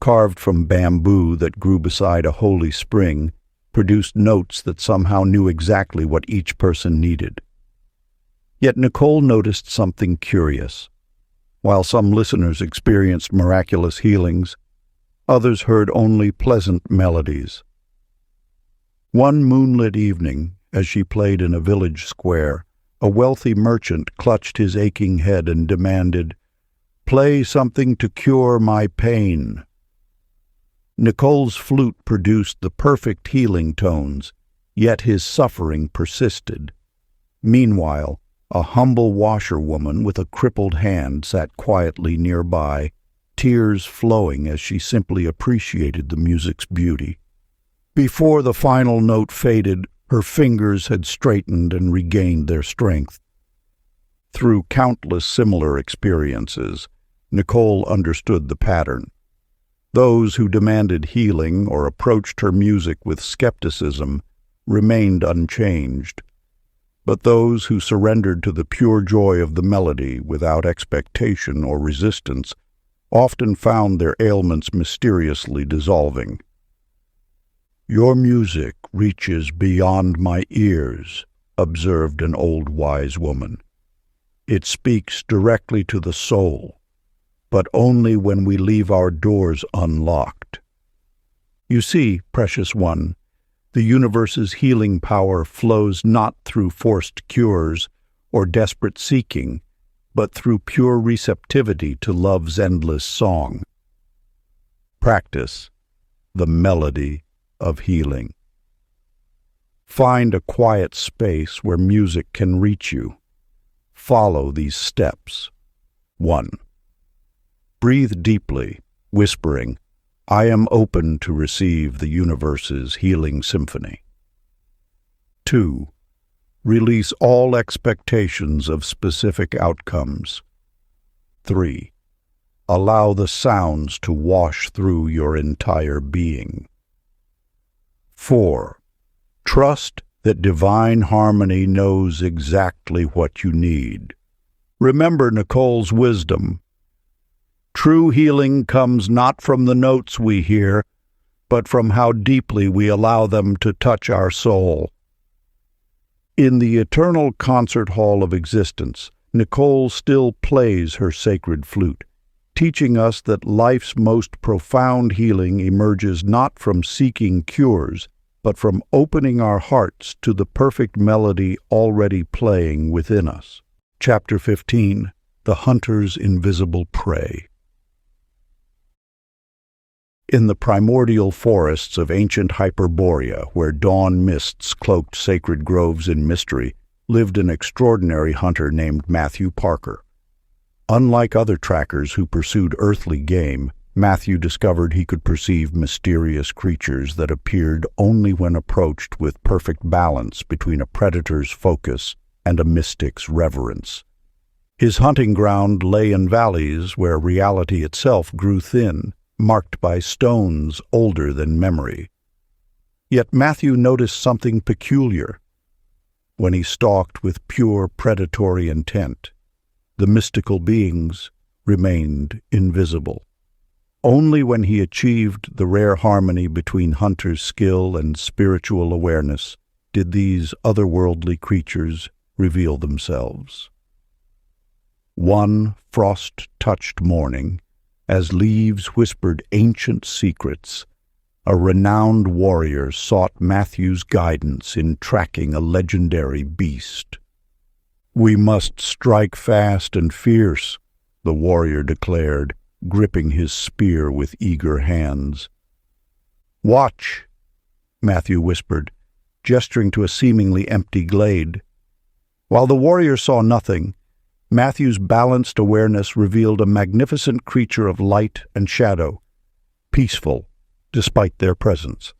carved from bamboo that grew beside a holy spring, produced notes that somehow knew exactly what each person needed. Yet Nicole noticed something curious. While some listeners experienced miraculous healings, others heard only pleasant melodies. One moonlit evening, as she played in a village square, a wealthy merchant clutched his aching head and demanded, "Play something to cure my pain." Nicole's flute produced the perfect healing tones, yet his suffering persisted. Meanwhile, a humble washerwoman with a crippled hand sat quietly nearby, tears flowing as she simply appreciated the music's beauty. Before the final note faded, her fingers had straightened and regained their strength. Through countless similar experiences, Nicole understood the pattern. Those who demanded healing or approached her music with skepticism remained unchanged, but those who surrendered to the pure joy of the melody without expectation or resistance often found their ailments mysteriously dissolving. "Your music reaches beyond my ears," observed an old wise woman. "It speaks directly to the soul, but only when we leave our doors unlocked. You see, precious one, the universe's healing power flows not through forced cures or desperate seeking, but through pure receptivity to love's endless song. Practice the melody of healing. Find a quiet space where music can reach you. Follow these steps. 1. Breathe deeply, whispering, "I am open to receive the universe's healing symphony." 2. Release all expectations of specific outcomes. 3. Allow the sounds to wash through your entire being. 4. Trust that divine harmony knows exactly what you need. Remember Nicole's wisdom. True healing comes not from the notes we hear, but from how deeply we allow them to touch our soul. In the eternal concert hall of existence, Nicole still plays her sacred flute, teaching us that life's most profound healing emerges not from seeking cures, but from opening our hearts to the perfect melody already playing within us. Chapter 15. The Hunter's Invisible Prey. In the primordial forests of ancient Hyperborea, where dawn mists cloaked sacred groves in mystery, lived an extraordinary hunter named Matthew Parker. Unlike other trackers who pursued earthly game, Matthew discovered he could perceive mysterious creatures that appeared only when approached with perfect balance between a predator's focus and a mystic's reverence. His hunting ground lay in valleys where reality itself grew thin, marked by stones older than memory. Yet Matthew noticed something peculiar. When he stalked with pure predatory intent, the mystical beings remained invisible. Only when he achieved the rare harmony between hunter's skill and spiritual awareness did these otherworldly creatures reveal themselves. One frost-touched morning, as leaves whispered ancient secrets, a renowned warrior sought Matthew's guidance in tracking a legendary beast. "We must strike fast and fierce," the warrior declared, gripping his spear with eager hands. "Watch," Matthew whispered, gesturing to a seemingly empty glade. While the warrior saw nothing, Matthew's balanced awareness revealed a magnificent creature of light and shadow, peaceful despite their presence.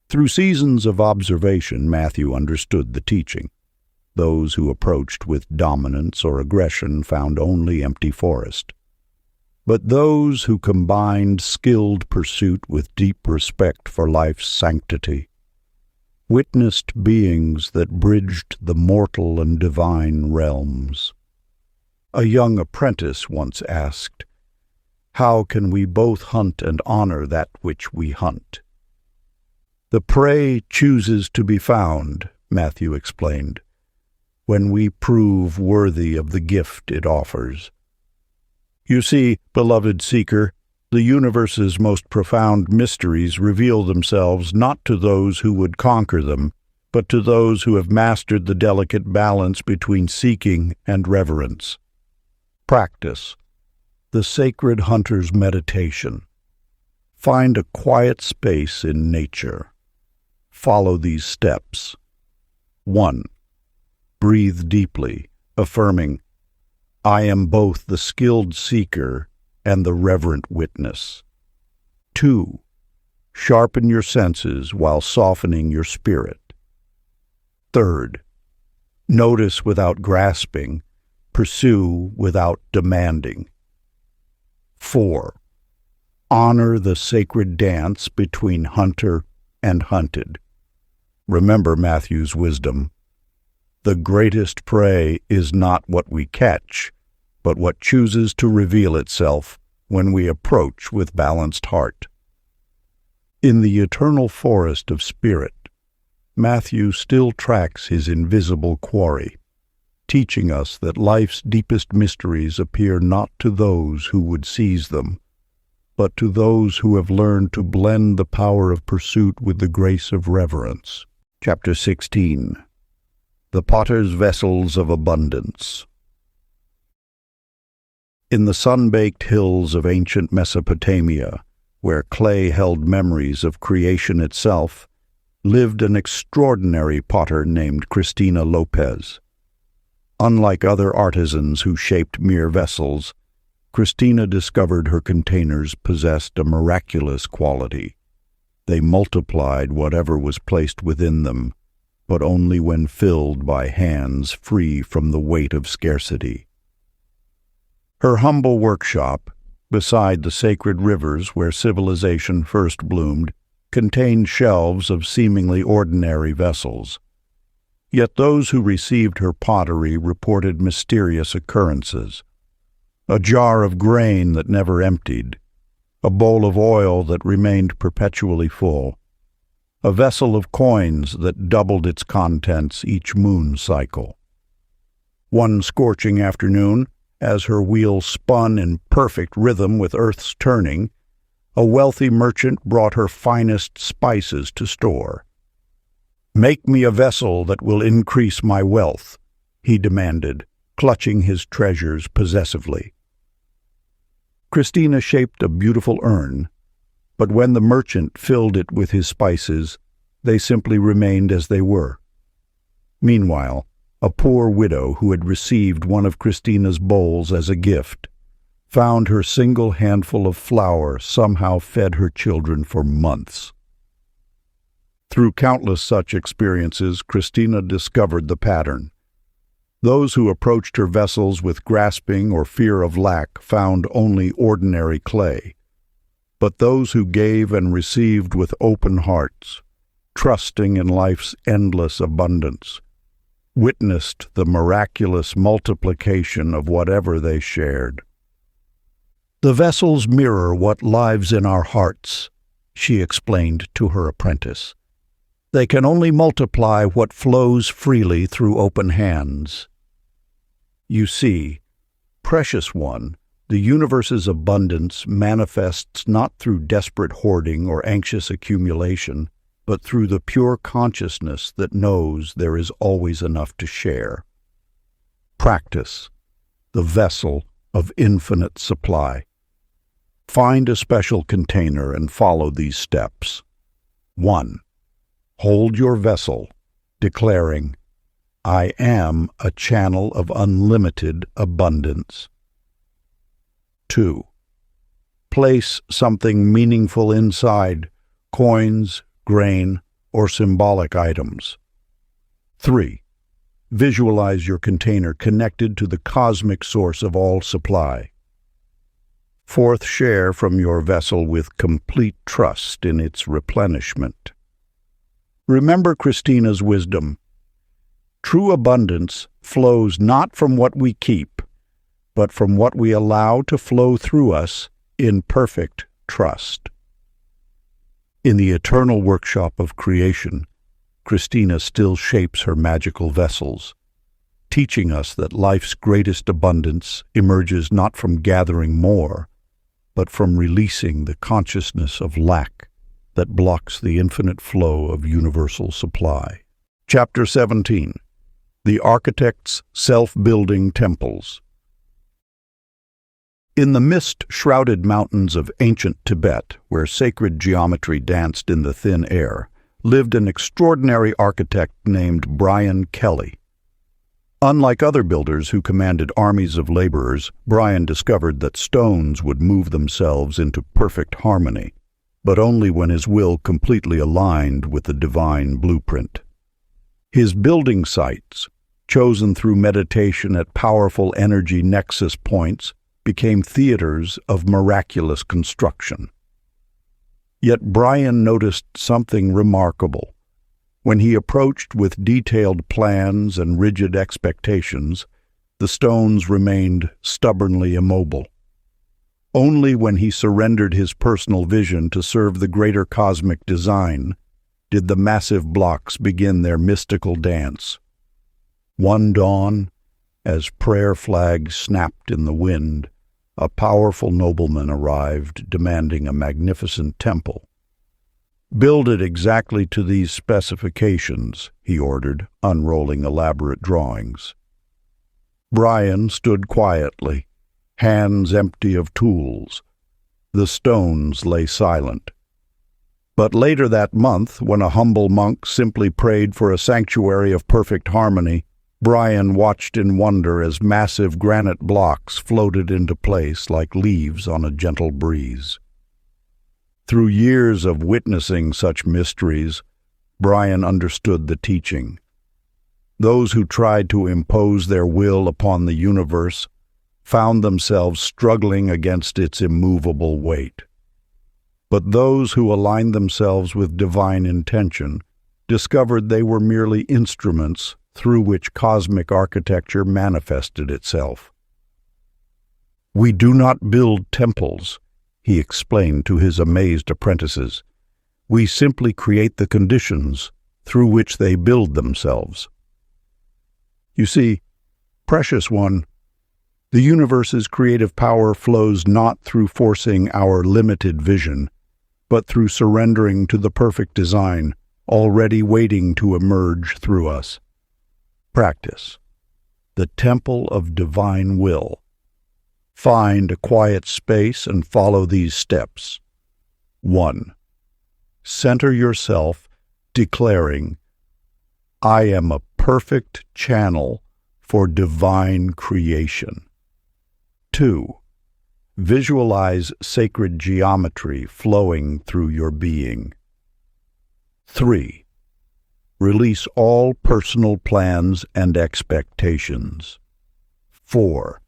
Through seasons of observation, Matthew understood the teaching. Those who approached with dominance or aggression found only empty forest. But those who combined skilled pursuit with deep respect for life's sanctity witnessed beings that bridged the mortal and divine realms. A young apprentice once asked, "How can we both hunt and honor that which we hunt?" "The prey chooses to be found," Matthew explained, "when we prove worthy of the gift it offers. You see, beloved seeker, the universe's most profound mysteries reveal themselves not to those who would conquer them, but to those who have mastered the delicate balance between seeking and reverence. Practice the sacred hunter's meditation. Find a quiet space in nature. Follow these steps. 1. Breathe deeply, affirming, "I am both the skilled seeker and the reverent witness." 2. Sharpen your senses while softening your spirit. 3. Notice without grasping, pursue without demanding. 4. Honor the sacred dance between hunter and hunted. Remember Matthew's wisdom. The greatest prey is not what we catch, but what chooses to reveal itself when we approach with balanced heart. In the eternal forest of spirit, Matthew still tracks his invisible quarry, teaching us that life's deepest mysteries appear not to those who would seize them, but to those who have learned to blend the power of pursuit with the grace of reverence. Chapter 16. The Potter's Vessels of Abundance. In the sun-baked hills of ancient Mesopotamia, where clay held memories of creation itself, lived an extraordinary potter named Cristina Lopez. Unlike other artisans who shaped mere vessels, Cristina discovered her containers possessed a miraculous quality. They multiplied whatever was placed within them, but only when filled by hands free from the weight of scarcity. Her humble workshop, beside the sacred rivers where civilization first bloomed, contained shelves of seemingly ordinary vessels. Yet those who received her pottery reported mysterious occurrences. A jar of grain that never emptied, a bowl of oil that remained perpetually full, a vessel of coins that doubled its contents each moon cycle. One scorching afternoon, as her wheel spun in perfect rhythm with Earth's turning, a wealthy merchant brought her finest spices to store. "Make me a vessel that will increase my wealth," he demanded, clutching his treasures possessively. Cristina shaped a beautiful urn, but when the merchant filled it with his spices, they simply remained as they were. Meanwhile, a poor widow who had received one of Cristina's bowls as a gift found her single handful of flour somehow fed her children for months. Through countless such experiences, Cristina discovered the pattern. Those who approached her vessels with grasping or fear of lack found only ordinary clay. But those who gave and received with open hearts, trusting in life's endless abundance, witnessed the miraculous multiplication of whatever they shared. "The vessels mirror what lives in our hearts," she explained to her apprentice. "They can only multiply what flows freely through open hands. You see, precious one, the universe's abundance manifests not through desperate hoarding or anxious accumulation, but through the pure consciousness that knows there is always enough to share. Practice the vessel of infinite supply. Find a special container and follow these steps. 1. Hold your vessel, declaring, "I am a channel of unlimited abundance." 2. Place something meaningful inside, coins, grain, or symbolic items. 3. Visualize your container connected to the cosmic source of all supply. 4th, share from your vessel with complete trust in its replenishment. Remember Christina's wisdom. True abundance flows not from what we keep, but from what we allow to flow through us in perfect trust. In the eternal workshop of creation, Christina still shapes her magical vessels, teaching us that life's greatest abundance emerges not from gathering more, but from releasing the consciousness of lack that blocks the infinite flow of universal supply. Chapter 17. The Architect's Self-Building Temples. In the mist-shrouded mountains of ancient Tibet, where sacred geometry danced in the thin air, lived an extraordinary architect named Brian Kelly. Unlike other builders who commanded armies of laborers, Brian discovered that stones would move themselves into perfect harmony, but only when his will completely aligned with the divine blueprint. His building sites, chosen through meditation at powerful energy nexus points, became theaters of miraculous construction. Yet Brian noticed something remarkable. When he approached with detailed plans and rigid expectations, the stones remained stubbornly immobile. Only when he surrendered his personal vision to serve the greater cosmic design did the massive blocks begin their mystical dance. One dawn, as prayer flags snapped in the wind, a powerful nobleman arrived demanding a magnificent temple. "Build it exactly to these specifications," he ordered, unrolling elaborate drawings. Brian stood quietly, hands empty of tools. The stones lay silent. But later that month, when a humble monk simply prayed for a sanctuary of perfect harmony, Brian watched in wonder as massive granite blocks floated into place like leaves on a gentle breeze. Through years of witnessing such mysteries, Brian understood the teaching. Those who tried to impose their will upon the universe found themselves struggling against its immovable weight. But those who aligned themselves with divine intention discovered they were merely instruments through which cosmic architecture manifested itself. "We do not build temples," he explained to his amazed apprentices. "We simply create the conditions through which they build themselves." You see, precious one, the universe's creative power flows not through forcing our limited vision, but through surrendering to the perfect design already waiting to emerge through us. Practice. The temple of divine will. Find a quiet space and follow these steps. 1. Center yourself, declaring, "I am a perfect channel for divine creation." 2. Visualize sacred geometry flowing through your being. 3. Release all personal plans and expectations. 4.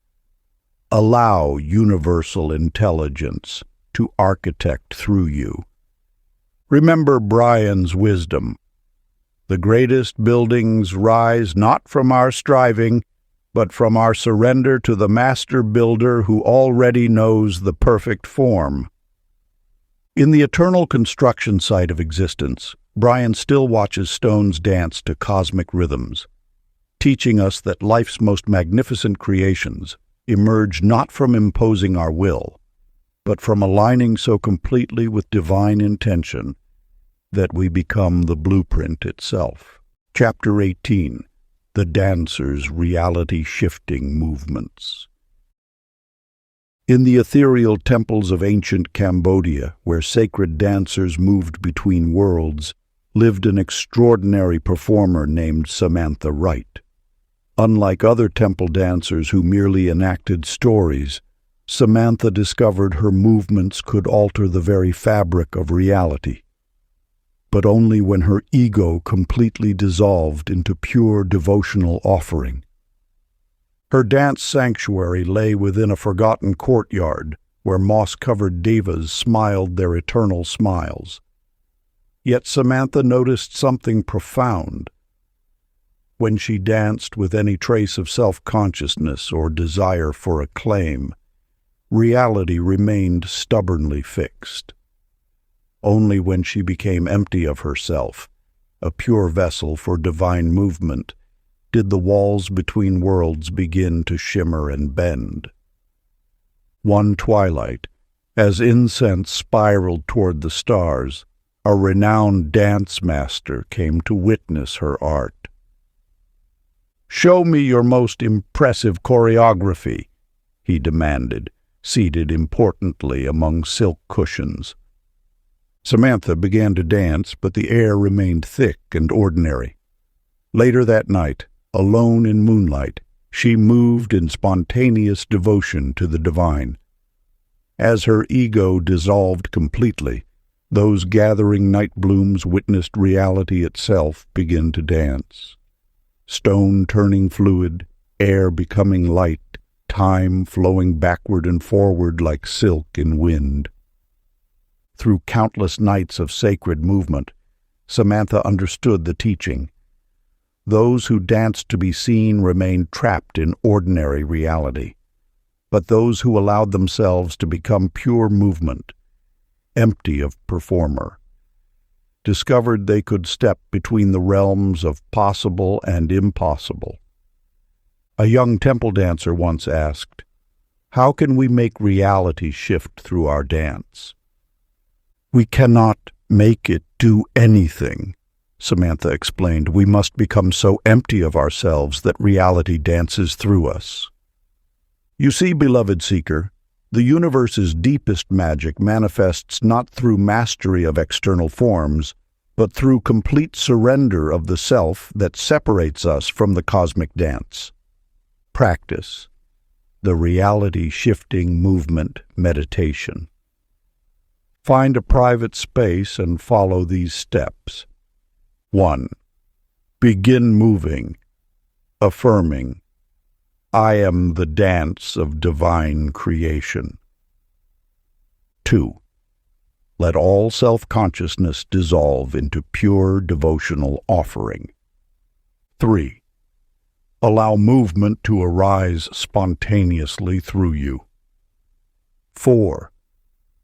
Allow universal intelligence to architect through you. Remember Brian's wisdom. The greatest buildings rise not from our striving, but from our surrender to the master builder who already knows the perfect form. In the eternal construction site of existence, Brian still watches stones dance to cosmic rhythms, teaching us that life's most magnificent creations emerge not from imposing our will, but from aligning so completely with divine intention that we become the blueprint itself. Chapter 18. The Dancer's Reality-Shifting Movements. In the ethereal temples of ancient Cambodia, where sacred dancers moved between worlds, lived an extraordinary performer named Samantha Wright. Unlike other temple dancers who merely enacted stories, Samantha discovered her movements could alter the very fabric of reality, but only when her ego completely dissolved into pure devotional offering. Her dance sanctuary lay within a forgotten courtyard where moss-covered devas smiled their eternal smiles. Yet Samantha noticed something profound. When she danced with any trace of self-consciousness or desire for acclaim, reality remained stubbornly fixed. Only when she became empty of herself, a pure vessel for divine movement, did the walls between worlds begin to shimmer and bend. One twilight, as incense spiraled toward the stars, a renowned dance master came to witness her art. "Show me your most impressive choreography," he demanded, seated importantly among silk cushions. Samantha began to dance, but the air remained thick and ordinary. Later that night, alone in moonlight, she moved in spontaneous devotion to the divine. As her ego dissolved completely, those gathering night blooms witnessed reality itself begin to dance. Stone turning fluid, air becoming light, time flowing backward and forward like silk in wind. Through countless nights of sacred movement, Samantha understood the teaching. Those who danced to be seen remained trapped in ordinary reality, but those who allowed themselves to become pure movement, empty of performer, discovered they could step between the realms of possible and impossible. A young temple dancer once asked, "How can we make reality shift through our dance?" "We cannot make it do anything," Samantha explained. "We must become so empty of ourselves that reality dances through us." You see, beloved seeker, the universe's deepest magic manifests not through mastery of external forms, but through complete surrender of the self that separates us from the cosmic dance. Practice the reality-shifting movement meditation. Find a private space and follow these steps. 1. Begin moving, affirming, "I am the dance of divine creation." 2. Let all self-consciousness dissolve into pure devotional offering. 3. Allow movement to arise spontaneously through you. 4.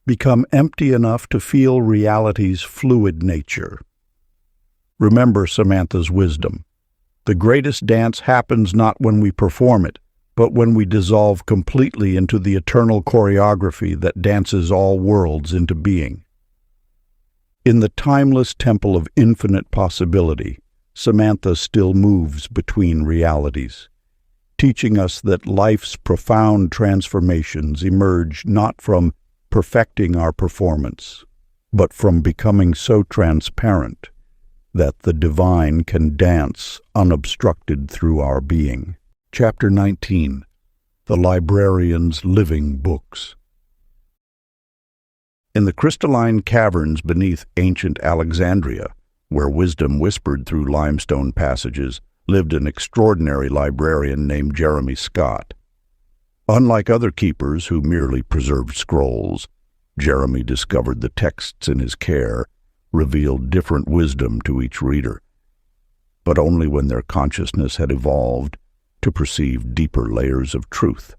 Become empty enough to feel reality's fluid nature. Remember Samantha's wisdom. The greatest dance happens not when we perform it, but when we dissolve completely into the eternal choreography that dances all worlds into being. In the timeless temple of infinite possibility, Samantha still moves between realities, teaching us that life's profound transformations emerge not from perfecting our performance, but from becoming so transparent that the divine can dance unobstructed through our being. Chapter 19. The Librarian's Living Books. In the crystalline caverns beneath ancient Alexandria, where wisdom whispered through limestone passages, lived an extraordinary librarian named Jeremy Scott. Unlike other keepers who merely preserved scrolls, Jeremy discovered the texts in his care revealed different wisdom to each reader, but only when their consciousness had evolved to perceive deeper layers of truth.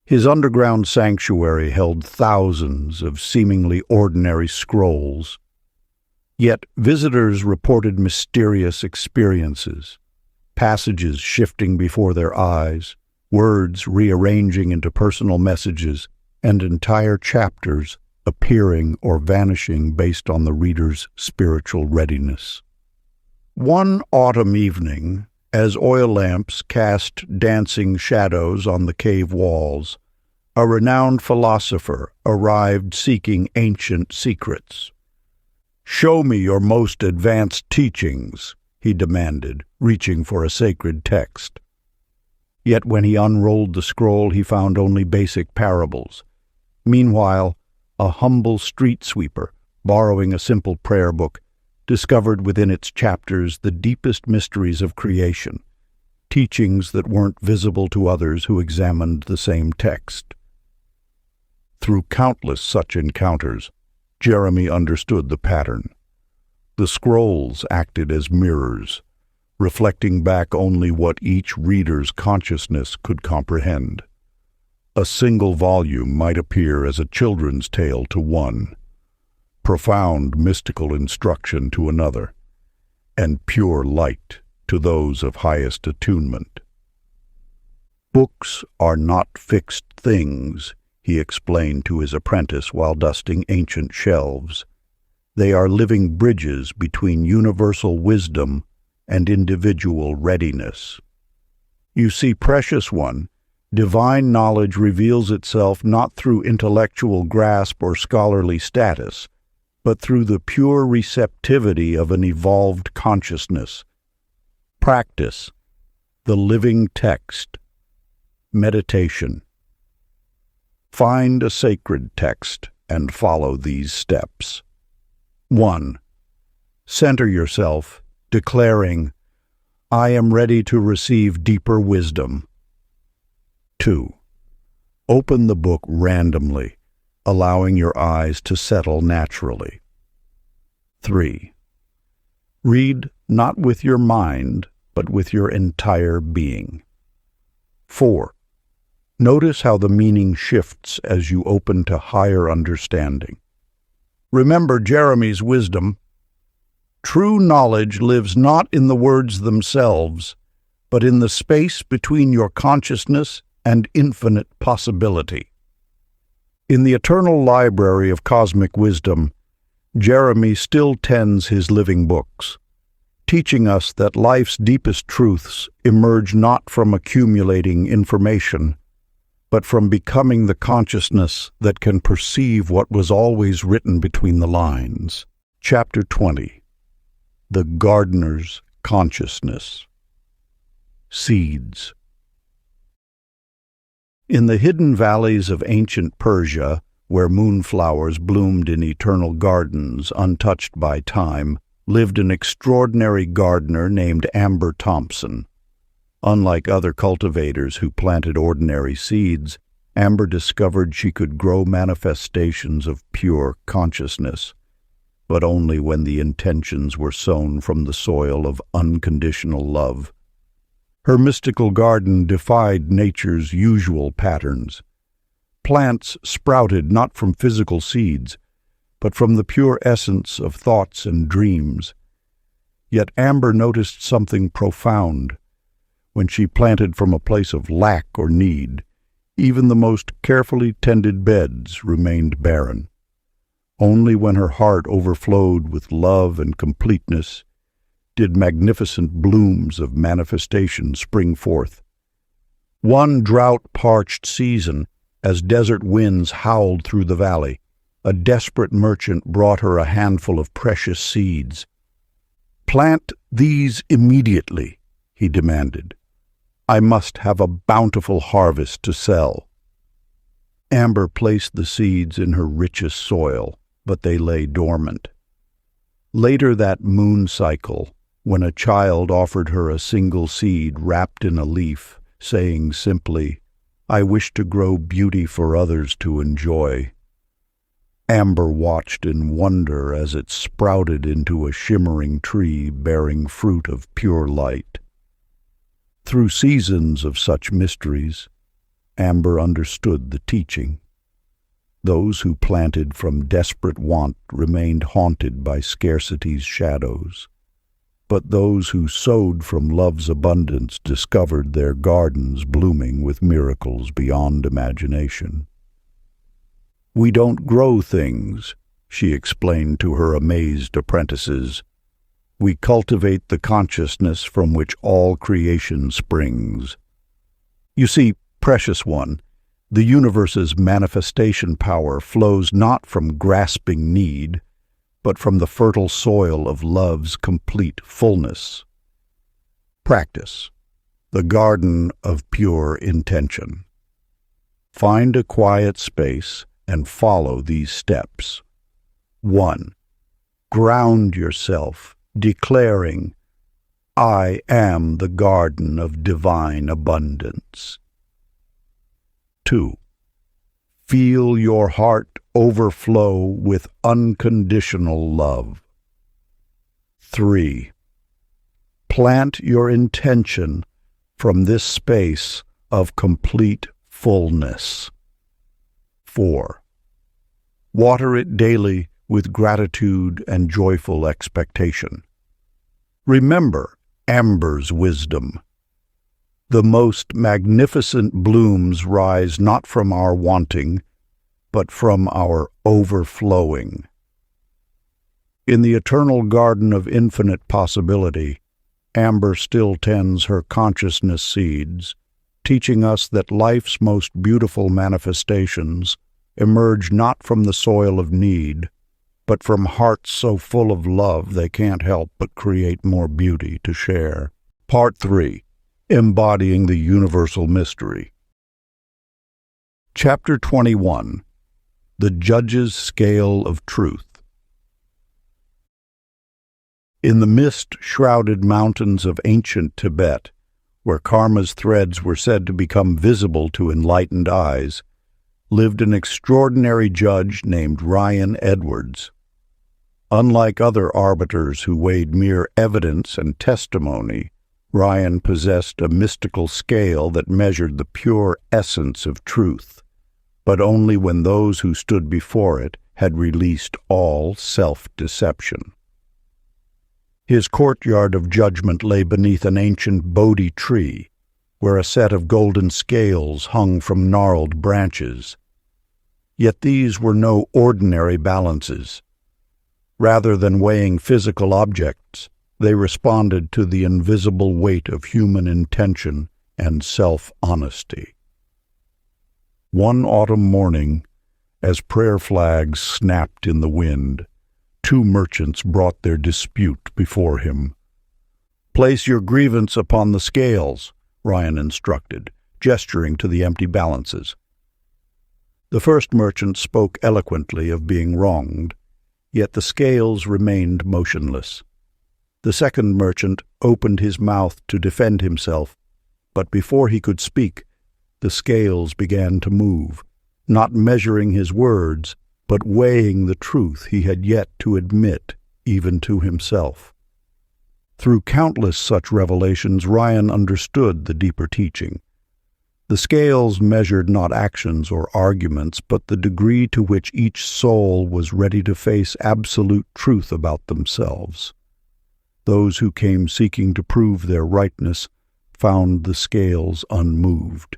His underground sanctuary held thousands of seemingly ordinary scrolls, yet visitors reported mysterious experiences, passages shifting before their eyes, words rearranging into personal messages, and entire chapters appearing or vanishing based on the reader's spiritual readiness. One autumn evening, as oil lamps cast dancing shadows on the cave walls, A renowned philosopher arrived seeking ancient secrets. "Show me your most advanced teachings," he demanded, reaching for a sacred text. Yet when he unrolled the scroll, he found only basic parables. Meanwhile, a humble street sweeper, borrowing a simple prayer book, discovered within its chapters the deepest mysteries of creation, teachings that weren't visible to others who examined the same text. Through countless such encounters, Jeremy understood the pattern. The scrolls acted as mirrors, reflecting back only what each reader's consciousness could comprehend. A single volume might appear as a children's tale to one, profound mystical instruction to another, and pure light to those of highest attunement. "Books are not fixed things," he explained to his apprentice while dusting ancient shelves. "They are living bridges between universal wisdom and individual readiness. You see, precious one, divine knowledge reveals itself not through intellectual grasp or scholarly status, but through the pure receptivity of an evolved consciousness. Practice, the living text, meditation. Find a sacred text and follow these steps. 1. Center yourself, declaring, "I am ready to receive deeper wisdom." 2. Open the book randomly, allowing your eyes to settle naturally. 3. Read not with your mind, but with your entire being. 4. Notice how the meaning shifts as you open to higher understanding. Remember Jeremy's wisdom. True knowledge lives not in the words themselves, but in the space between your consciousness and infinite possibility. In the eternal library of cosmic wisdom, Jeremy still tends his living books, teaching us that life's deepest truths emerge not from accumulating information, but from becoming the consciousness that can perceive what was always written between the lines. Chapter 20. The Gardener's Consciousness. Seeds. In the hidden valleys of ancient Persia, where moonflowers bloomed in eternal gardens untouched by time, lived an extraordinary gardener named Amber Thompson. Unlike other cultivators who planted ordinary seeds, Amber discovered she could grow manifestations of pure consciousness, but only when the intentions were sown from the soil of unconditional love. Her mystical garden defied nature's usual patterns. Plants sprouted not from physical seeds, but from the pure essence of thoughts and dreams. Yet Amber noticed something profound. When she planted from a place of lack or need, even the most carefully tended beds remained barren. Only when her heart overflowed with love and completeness did magnificent blooms of manifestation spring forth. One drought-parched season, as desert winds howled through the valley, a desperate merchant brought her a handful of precious seeds. "Plant these immediately," he demanded. "I must have a bountiful harvest to sell." Amber placed the seeds in her richest soil, but they lay dormant. Later that moon cycle, when a child offered her a single seed wrapped in a leaf, saying simply, "I wish to grow beauty for others to enjoy," Amber watched in wonder as it sprouted into a shimmering tree bearing fruit of pure light. Through seasons of such mysteries, Amber understood the teaching. Those who planted from desperate want remained haunted by scarcity's shadows, but those who sowed from love's abundance discovered their gardens blooming with miracles beyond imagination. "We don't grow things," she explained to her amazed apprentices. "We cultivate the consciousness from which all creation springs. You see, precious one, The universe's manifestation power flows not from grasping need, but from the fertile soil of love's complete fullness. Practice. The garden of pure intention. Find a quiet space and follow these steps. 1. Ground yourself, declaring, "I am the garden of divine abundance." 2. Feel your heart overflow with unconditional love. 3. Plant your intention from this space of complete fullness. 4. Water it daily with gratitude and joyful expectation. Remember Amber's wisdom. The most magnificent blooms rise not from our wanting, but from our overflowing. In the eternal garden of infinite possibility, Amber still tends her consciousness seeds, teaching us that life's most beautiful manifestations emerge not from the soil of need, but from hearts so full of love they can't help but create more beauty to share. Part 3. Embodying the Universal Mystery. Chapter 21. The Judge's Scale of Truth. In the mist-shrouded mountains of ancient Tibet, where karma's threads were said to become visible to enlightened eyes, lived an extraordinary judge named Ryan Edwards. Unlike other arbiters who weighed mere evidence and testimony, Ryan possessed a mystical scale that measured the pure essence of truth, but only when those who stood before it had released all self-deception. His courtyard of judgment lay beneath an ancient Bodhi tree, where a set of golden scales hung from gnarled branches. Yet these were no ordinary balances. Rather than weighing physical objects, they responded to the invisible weight of human intention and self-honesty. One autumn morning, as prayer flags snapped in the wind, 2 merchants brought their dispute before him. "Place your grievance upon the scales," Ryan instructed, gesturing to the empty balances. The first merchant spoke eloquently of being wronged, yet the scales remained motionless. The second merchant opened his mouth to defend himself, but before he could speak, the scales began to move, not measuring his words, but weighing the truth he had yet to admit, even to himself. Through countless such revelations, Ryan understood the deeper teaching. The scales measured not actions or arguments, but the degree to which each soul was ready to face absolute truth about themselves. Those who came seeking to prove their rightness found the scales unmoved,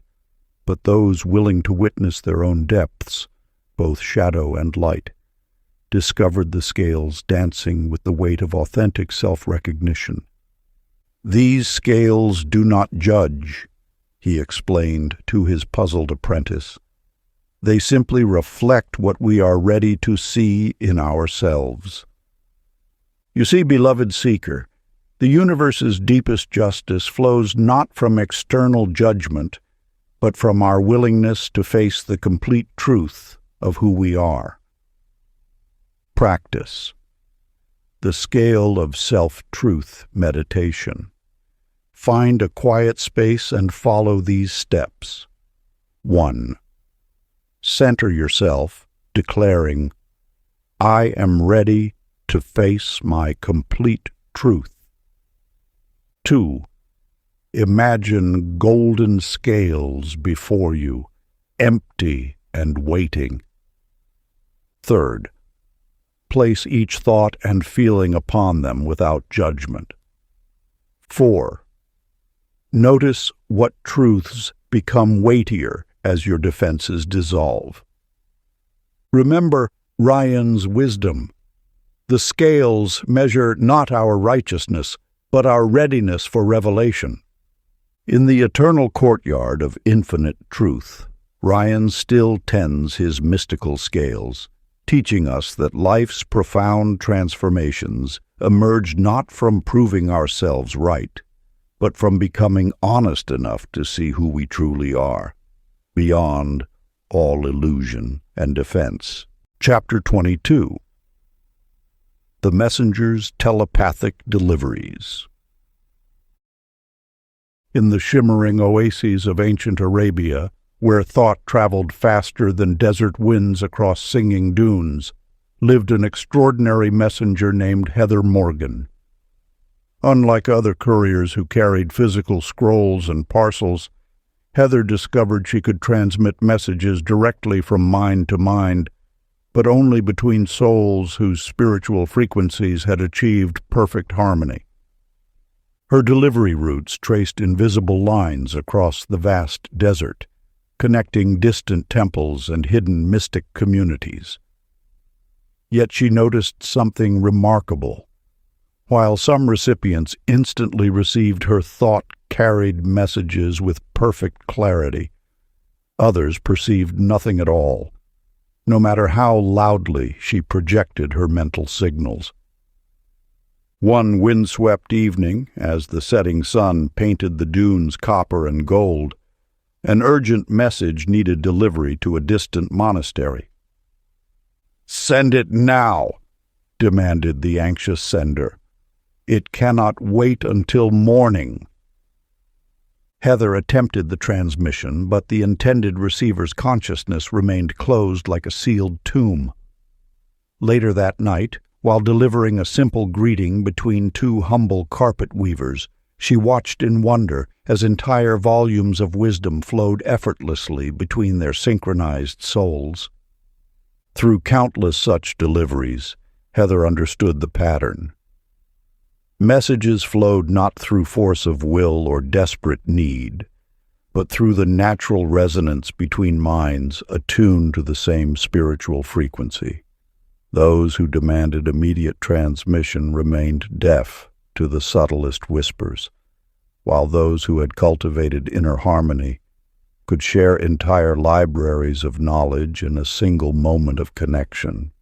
but those willing to witness their own depths, both shadow and light, discovered the scales dancing with the weight of authentic self-recognition. "These scales do not judge," he explained to his puzzled apprentice. "They simply reflect what we are ready to see in ourselves." You see, beloved seeker, the universe's deepest justice flows not from external judgment, but from our willingness to face the complete truth of who we are. Practice. The scale of self-truth meditation. Find a quiet space and follow these steps. 1. Center yourself, declaring, "I am ready to face my complete truth." 2. Imagine golden scales before you, empty and waiting. 3. Place each thought and feeling upon them without judgment. 4. Notice what truths become weightier as your defenses dissolve. Remember Ryan's wisdom. The scales measure not our righteousness, but our readiness for revelation. In the eternal courtyard of infinite truth, Ryan still tends his mystical scales, teaching us that life's profound transformations emerge not from proving ourselves right, but from becoming honest enough to see who we truly are, beyond all illusion and defense. Chapter 22. The Messenger's Telepathic Deliveries. In the shimmering oases of ancient Arabia, where thought traveled faster than desert winds across singing dunes, lived an extraordinary messenger named Heather Morgan. Unlike other couriers who carried physical scrolls and parcels, Heather discovered she could transmit messages directly from mind to mind, but only between souls whose spiritual frequencies had achieved perfect harmony. Her delivery routes traced invisible lines across the vast desert, connecting distant temples and hidden mystic communities. Yet she noticed something remarkable. While some recipients instantly received her thought-carried messages with perfect clarity, others perceived nothing at all, no matter how loudly she projected her mental signals. One windswept evening, as the setting sun painted the dunes copper and gold, an urgent message needed delivery to a distant monastery. "Send it now," demanded the anxious sender. "It cannot wait until morning." Heather attempted the transmission, but the intended receiver's consciousness remained closed like a sealed tomb. Later that night, while delivering a simple greeting between two humble carpet weavers, she watched in wonder as entire volumes of wisdom flowed effortlessly between their synchronized souls. Through countless such deliveries, Heather understood the pattern. Messages flowed not through force of will or desperate need, but through the natural resonance between minds attuned to the same spiritual frequency. Those who demanded immediate transmission remained deaf to the subtlest whispers, while those who had cultivated inner harmony could share entire libraries of knowledge in a single moment of connection.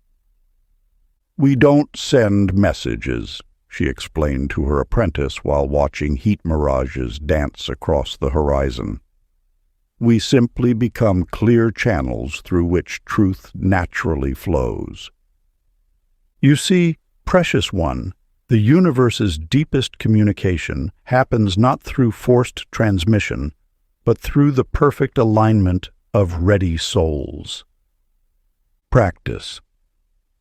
"We don't send messages," she explained to her apprentice while watching heat mirages dance across the horizon. "We simply become clear channels through which truth naturally flows. You see, precious one, the universe's deepest communication happens not through forced transmission, but through the perfect alignment of ready souls." Practice.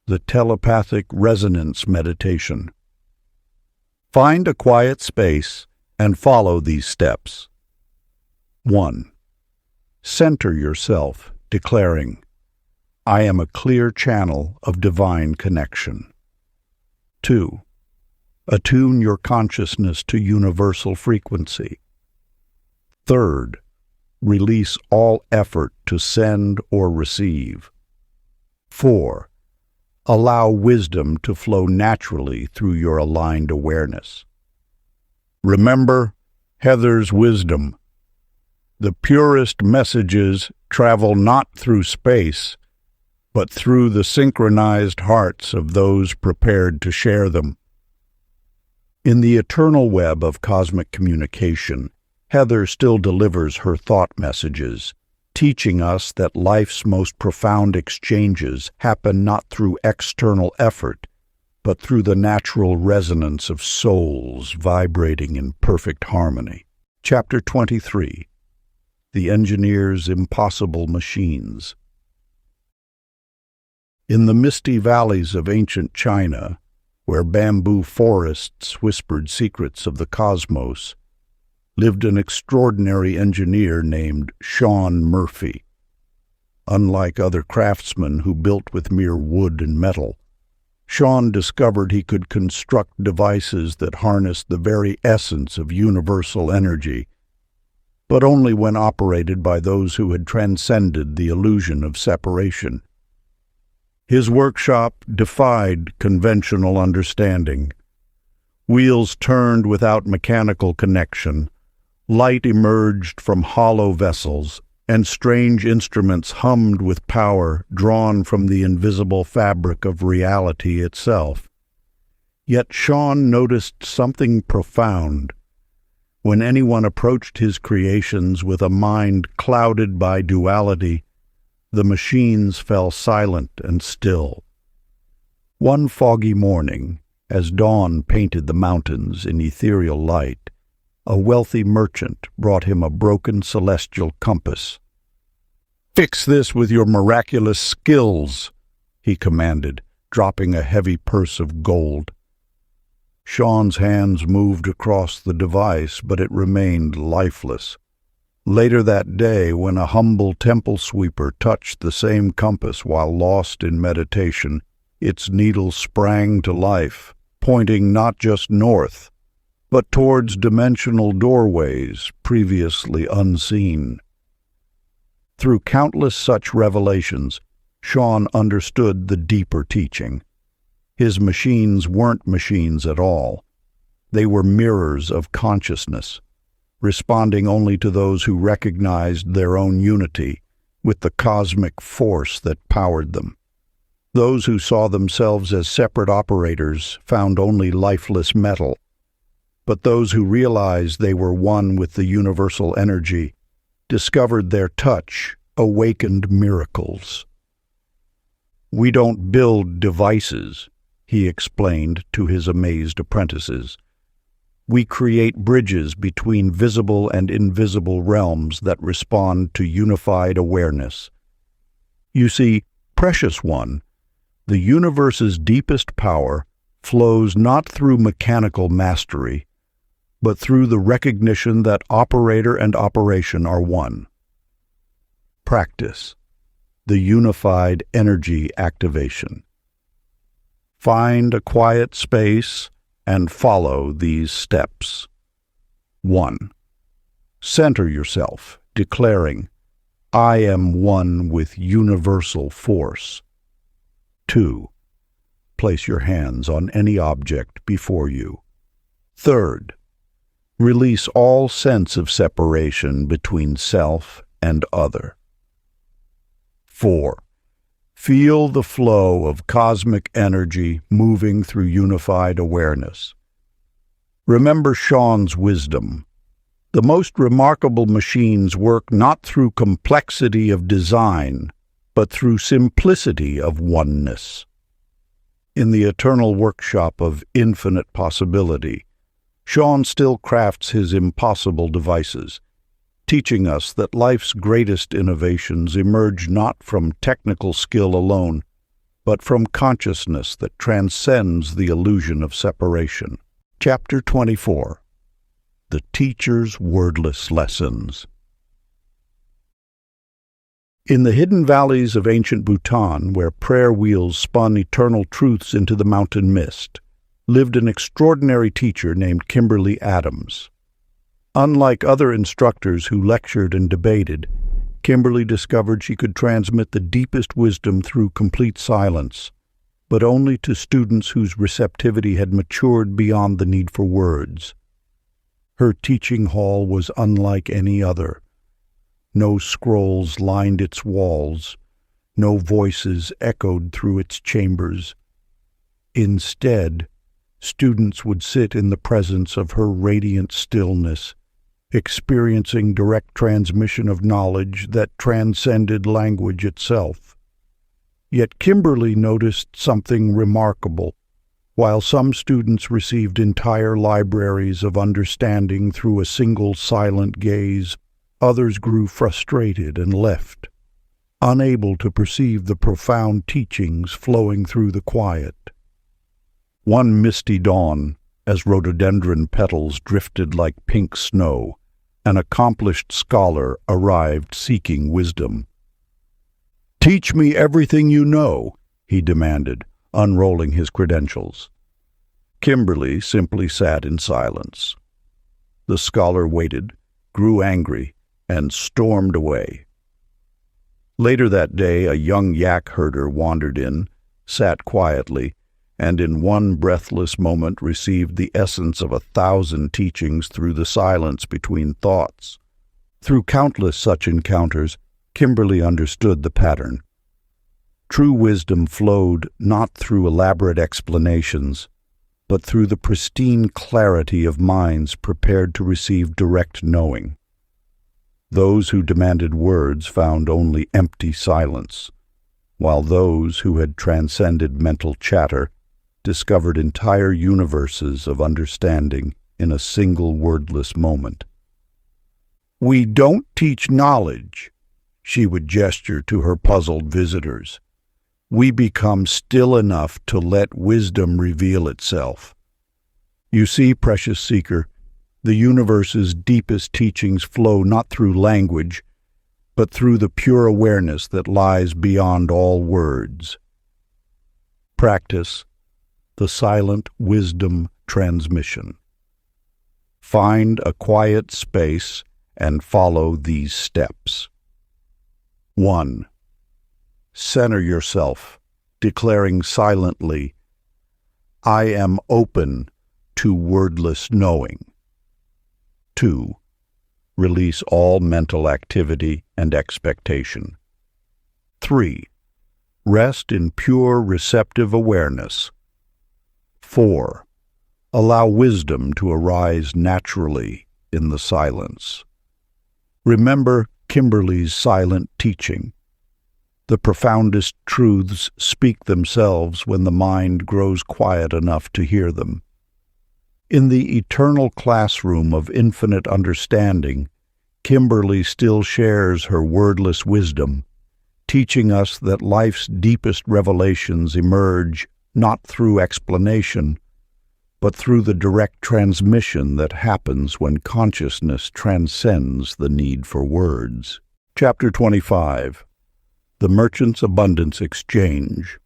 The telepathic resonance meditation. Find a quiet space and follow these steps. 1. Center yourself, declaring, "I am a clear channel of divine connection." 2. Attune your consciousness to universal frequency. 3. Release all effort to send or receive. 4. Allow wisdom to flow naturally through your aligned awareness. Remember Heather's wisdom. The purest messages travel not through space, but through the synchronized hearts of those prepared to share them. In the eternal web of cosmic communication, Heather still delivers her thought messages, teaching us that life's most profound exchanges happen not through external effort, but through the natural resonance of souls vibrating in perfect harmony. Chapter 23. The Engineer's Impossible Machines. In the misty valleys of ancient China, where bamboo forests whispered secrets of the cosmos, lived an extraordinary engineer named Sean Murphy. Unlike other craftsmen who built with mere wood and metal, Sean discovered he could construct devices that harnessed the very essence of universal energy, but only when operated by those who had transcended the illusion of separation. His workshop defied conventional understanding. Wheels turned without mechanical connection, light emerged from hollow vessels, and strange instruments hummed with power drawn from the invisible fabric of reality itself. Yet Sean noticed something profound. When anyone approached his creations with a mind clouded by duality, the machines fell silent and still. One foggy morning, as dawn painted the mountains in ethereal light, a wealthy merchant brought him a broken celestial compass. "Fix this with your miraculous skills," he commanded, dropping a heavy purse of gold. Sean's hands moved across the device, but it remained lifeless. Later that day, when a humble temple sweeper touched the same compass while lost in meditation, its needle sprang to life, pointing not just north, but towards dimensional doorways previously unseen. Through countless such revelations, Sean understood the deeper teaching. His machines weren't machines at all. They were mirrors of consciousness, responding only to those who recognized their own unity with the cosmic force that powered them. Those who saw themselves as separate operators found only lifeless metal, but those who realized they were one with the universal energy discovered their touch awakened miracles. "We don't build devices," he explained to his amazed apprentices. "We create bridges between visible and invisible realms that respond to unified awareness. You see, precious one, the universe's deepest power flows not through mechanical mastery, but through the recognition that operator and operation are one. Practice the unified energy activation. Find a quiet space and follow these steps. 1. Center yourself, declaring, "I am one with universal force." 2. Place your hands on any object before you. 3. Release all sense of separation between self and other. 4. Feel the flow of cosmic energy moving through unified awareness. Remember Sean's wisdom. The most remarkable machines work not through complexity of design, but through simplicity of oneness. In the eternal workshop of infinite possibility, Sean still crafts his impossible devices, teaching us that life's greatest innovations emerge not from technical skill alone, but from consciousness that transcends the illusion of separation. Chapter 24. The Teacher's Wordless Lessons. In the hidden valleys of ancient Bhutan, where prayer wheels spun eternal truths into the mountain mist, lived an extraordinary teacher named Kimberly Adams. Unlike other instructors who lectured and debated, Kimberly discovered she could transmit the deepest wisdom through complete silence, but only to students whose receptivity had matured beyond the need for words. Her teaching hall was unlike any other. No scrolls lined its walls, no voices echoed through its chambers. Instead, students would sit in the presence of her radiant stillness, experiencing direct transmission of knowledge that transcended language itself. Yet Kimberly noticed something remarkable. While some students received entire libraries of understanding through a single silent gaze, others grew frustrated and left, unable to perceive the profound teachings flowing through the quiet. One misty dawn, as rhododendron petals drifted like pink snow, an accomplished scholar arrived seeking wisdom. "Teach me everything you know," he demanded, unrolling his credentials. Kimberly simply sat in silence. The scholar waited, grew angry, and stormed away. Later that day, a young yak herder wandered in, sat quietly, and in one breathless moment received the essence of 1,000 teachings through the silence between thoughts. Through countless such encounters, Kimberly understood the pattern. True wisdom flowed not through elaborate explanations, but through the pristine clarity of minds prepared to receive direct knowing. Those who demanded words found only empty silence, while those who had transcended mental chatter discovered entire universes of understanding in a single wordless moment. "We don't teach knowledge," she would gesture to her puzzled visitors. "We become still enough to let wisdom reveal itself." You see, precious seeker, the universe's deepest teachings flow not through language, but through the pure awareness that lies beyond all words. Practice the silent wisdom transmission. Find a quiet space and follow these steps. 1. Center yourself, declaring silently, "I am open to wordless knowing." 2. Release all mental activity and expectation. 3. Rest in pure receptive awareness. 4. Allow wisdom to arise naturally in the silence. Remember Kimberly's silent teaching. The profoundest truths speak themselves when the mind grows quiet enough to hear them. In the eternal classroom of infinite understanding, Kimberly still shares her wordless wisdom, teaching us that life's deepest revelations emerge not through explanation, but through the direct transmission that happens when consciousness transcends the need for words. Chapter 25. The Merchant's Abundance Exchange.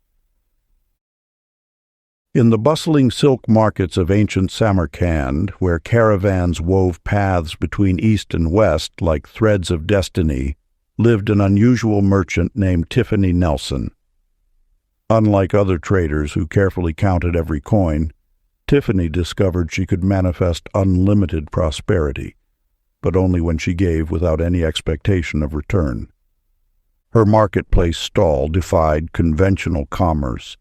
In the bustling silk markets of ancient Samarkand, where caravans wove paths between east and west like threads of destiny, lived an unusual merchant named Tiffany Nelson. Unlike other traders who carefully counted every coin, Tiffany discovered she could manifest unlimited prosperity, but only when she gave without any expectation of return. Her marketplace stall defied conventional commerce.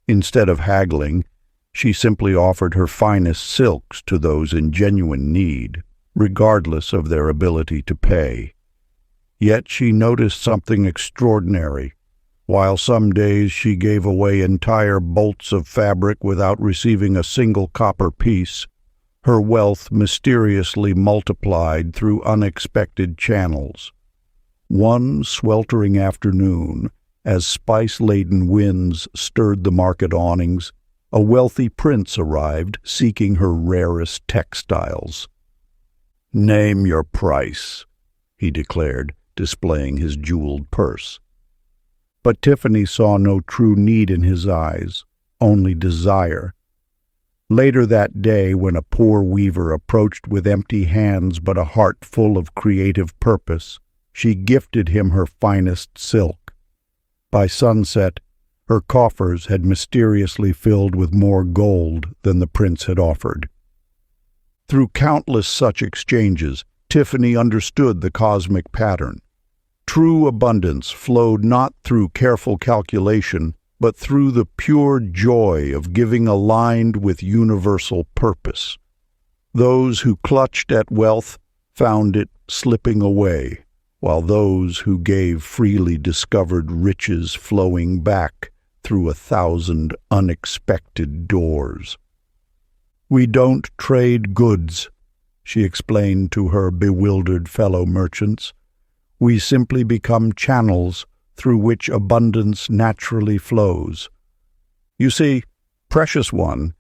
Instead of haggling, she simply offered her finest silks to those in genuine need, regardless of their ability to pay. Yet she noticed something extraordinary. While some days she gave away entire bolts of fabric without receiving a single copper piece, her wealth mysteriously multiplied through unexpected channels. One sweltering afternoon, as spice-laden winds stirred the market awnings, a wealthy prince arrived seeking her rarest textiles. "Name your price," he declared, displaying his jeweled purse. But Tiffany saw no true need in his eyes, only desire. Later that day, when a poor weaver approached with empty hands but a heart full of creative purpose, she gifted him her finest silk. By sunset, her coffers had mysteriously filled with more gold than the prince had offered. Through countless such exchanges, Tiffany understood the cosmic pattern. True abundance flowed not through careful calculation, but through the pure joy of giving aligned with universal purpose. Those who clutched at wealth found it slipping away, while those who gave freely discovered riches flowing back through 1,000 unexpected doors. "We don't trade goods," she explained to her bewildered fellow merchants. "We simply become channels through which abundance naturally flows. You see, precious one,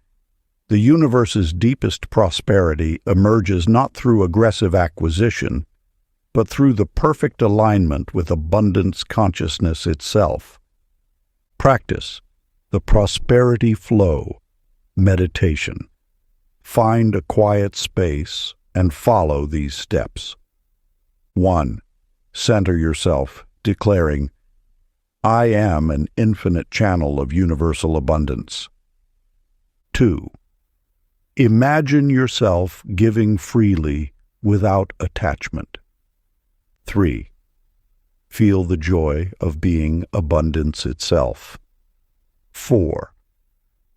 the universe's deepest prosperity emerges not through aggressive acquisition, but through the perfect alignment with abundance consciousness itself. Practice the prosperity flow meditation. Find a quiet space and follow these steps. 1. Center yourself, declaring, "I am an infinite channel of universal abundance." 2. Imagine yourself giving freely without attachment. 3. Feel the joy of being abundance itself. 4.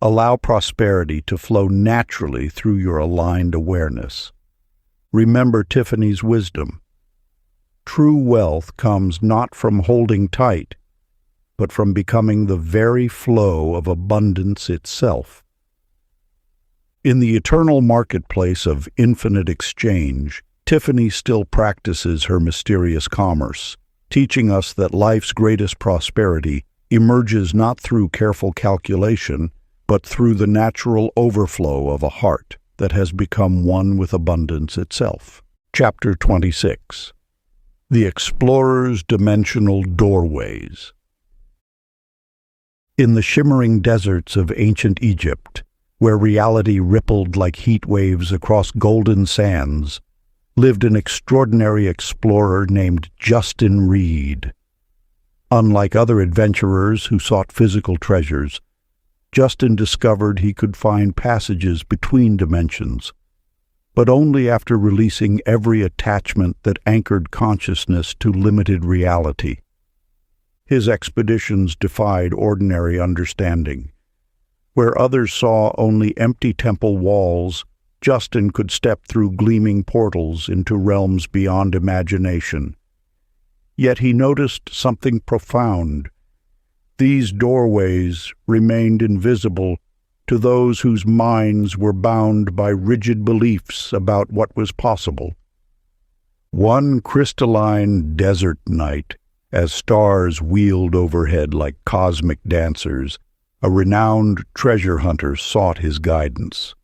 Allow prosperity to flow naturally through your aligned awareness. Remember Tiffany's wisdom. True wealth comes not from holding tight, but from becoming the very flow of abundance itself. In the eternal marketplace of infinite exchange, Tiffany still practices her mysterious commerce, teaching us that life's greatest prosperity emerges not through careful calculation, but through the natural overflow of a heart that has become one with abundance itself. Chapter 26. The Explorer's Dimensional Doorways. In the shimmering deserts of ancient Egypt, where reality rippled like heat waves across golden sands, lived an extraordinary explorer named Justin Reed. Unlike other adventurers who sought physical treasures, Justin discovered he could find passages between dimensions, but only after releasing every attachment that anchored consciousness to limited reality. His expeditions defied ordinary understanding. Where others saw only empty temple walls, Justin could step through gleaming portals into realms beyond imagination. Yet he noticed something profound. These doorways remained invisible to those whose minds were bound by rigid beliefs about what was possible. One crystalline desert night, as stars wheeled overhead like cosmic dancers, a renowned treasure hunter sought his guidance.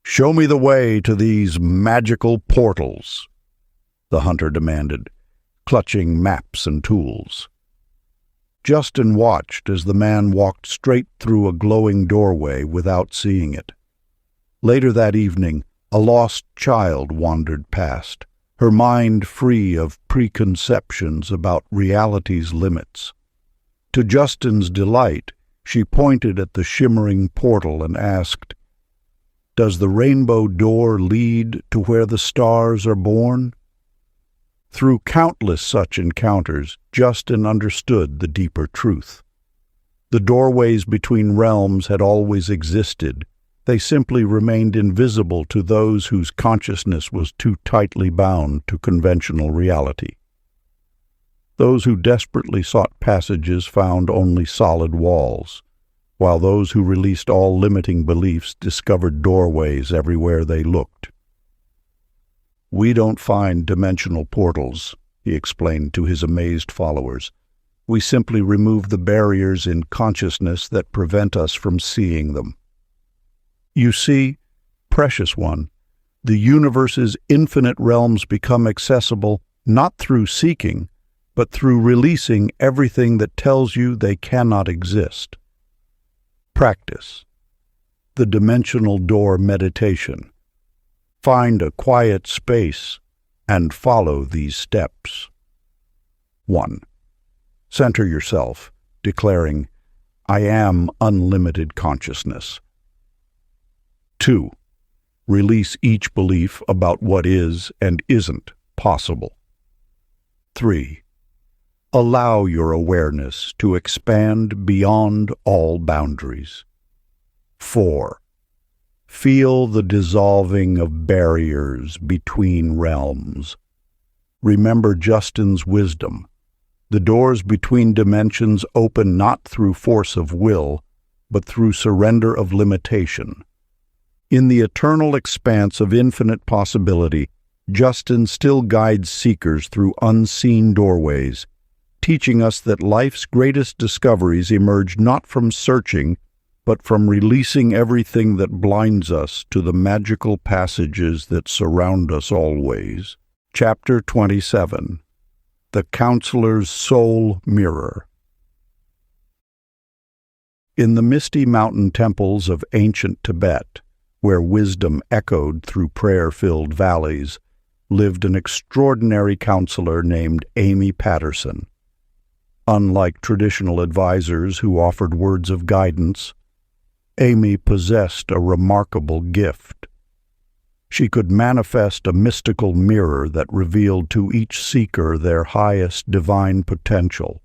"Show me the way to these magical portals," the hunter demanded, clutching maps and tools. Justin watched as the man walked straight through a glowing doorway without seeing it. Later that evening, a lost child wandered past, her mind free of preconceptions about reality's limits. To Justin's delight, she pointed at the shimmering portal and asked, "Does the rainbow door lead to where the stars are born?" Through countless such encounters, Justin understood the deeper truth. The doorways between realms had always existed. They simply remained invisible to those whose consciousness was too tightly bound to conventional reality. Those who desperately sought passages found only solid walls, while those who released all limiting beliefs discovered doorways everywhere they looked. "We don't find dimensional portals," he explained to his amazed followers. "We simply remove the barriers in consciousness that prevent us from seeing them. You see, precious one, the universe's infinite realms become accessible not through seeking, but through releasing everything that tells you they cannot exist." Practice the dimensional door meditation. Find a quiet space and follow these steps. 1. Center yourself, declaring, "I am unlimited consciousness." 2. Release each belief about what is and isn't possible. 3. Allow your awareness to expand beyond all boundaries. 4. Feel the dissolving of barriers between realms. Remember Justin's wisdom. The doors between dimensions open not through force of will, but through surrender of limitation. In the eternal expanse of infinite possibility, Justin still guides seekers through unseen doorways, teaching us that life's greatest discoveries emerge not from searching, but from releasing everything that blinds us to the magical passages that surround us always. Chapter 27. The Counselor's Soul Mirror. In the misty mountain temples of ancient Tibet, where wisdom echoed through prayer-filled valleys, lived an extraordinary counselor named Amy Patterson. Unlike traditional advisors who offered words of guidance, Amy possessed a remarkable gift. She could manifest a mystical mirror that revealed to each seeker their highest divine potential,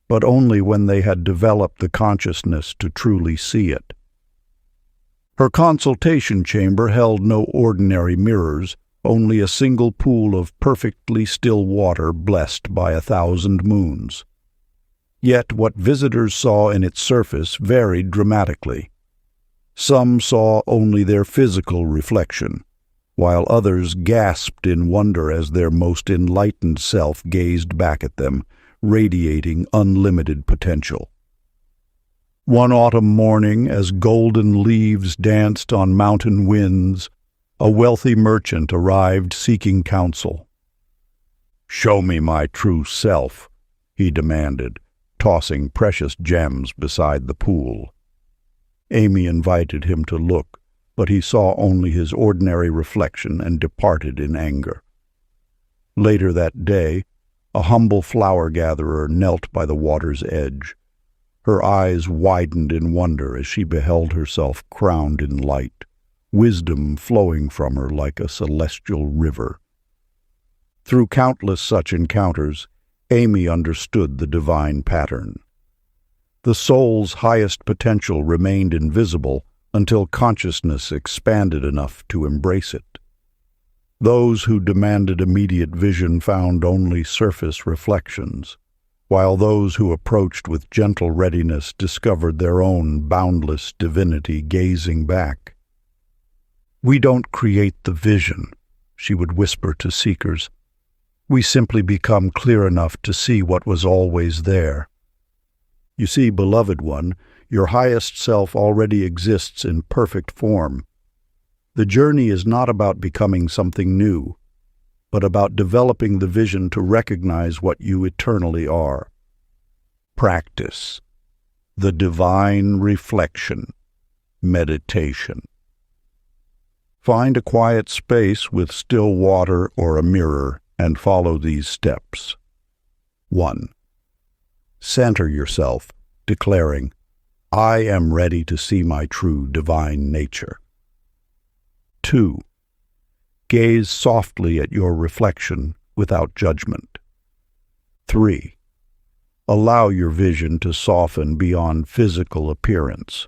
but only when they had developed the consciousness to truly see it. Her consultation chamber held no ordinary mirrors, only a single pool of perfectly still water blessed by 1,000 moons. Yet what visitors saw in its surface varied dramatically. Some saw only their physical reflection, while others gasped in wonder as their most enlightened self gazed back at them, radiating unlimited potential. One autumn morning, as golden leaves danced on mountain winds, a wealthy merchant arrived seeking counsel. "Show me my true self," he demanded, tossing precious gems beside the pool. Amy invited him to look, but he saw only his ordinary reflection and departed in anger. Later that day, a humble flower-gatherer knelt by the water's edge. Her eyes widened in wonder as she beheld herself crowned in light, wisdom flowing from her like a celestial river. Through countless such encounters, Amy understood the divine pattern. The soul's highest potential remained invisible until consciousness expanded enough to embrace it. Those who demanded immediate vision found only surface reflections, while those who approached with gentle readiness discovered their own boundless divinity gazing back. "We don't create the vision," she would whisper to seekers. "We simply become clear enough to see what was always there." You see, beloved one, your highest self already exists in perfect form. The journey is not about becoming something new, but about developing the vision to recognize what you eternally are. Practice. The divine reflection. Meditation. Find a quiet space with still water or a mirror and follow these steps. 1. Center yourself, declaring, "I am ready to see my true divine nature." 2. Gaze softly at your reflection without judgment. 3. Allow your vision to soften beyond physical appearance.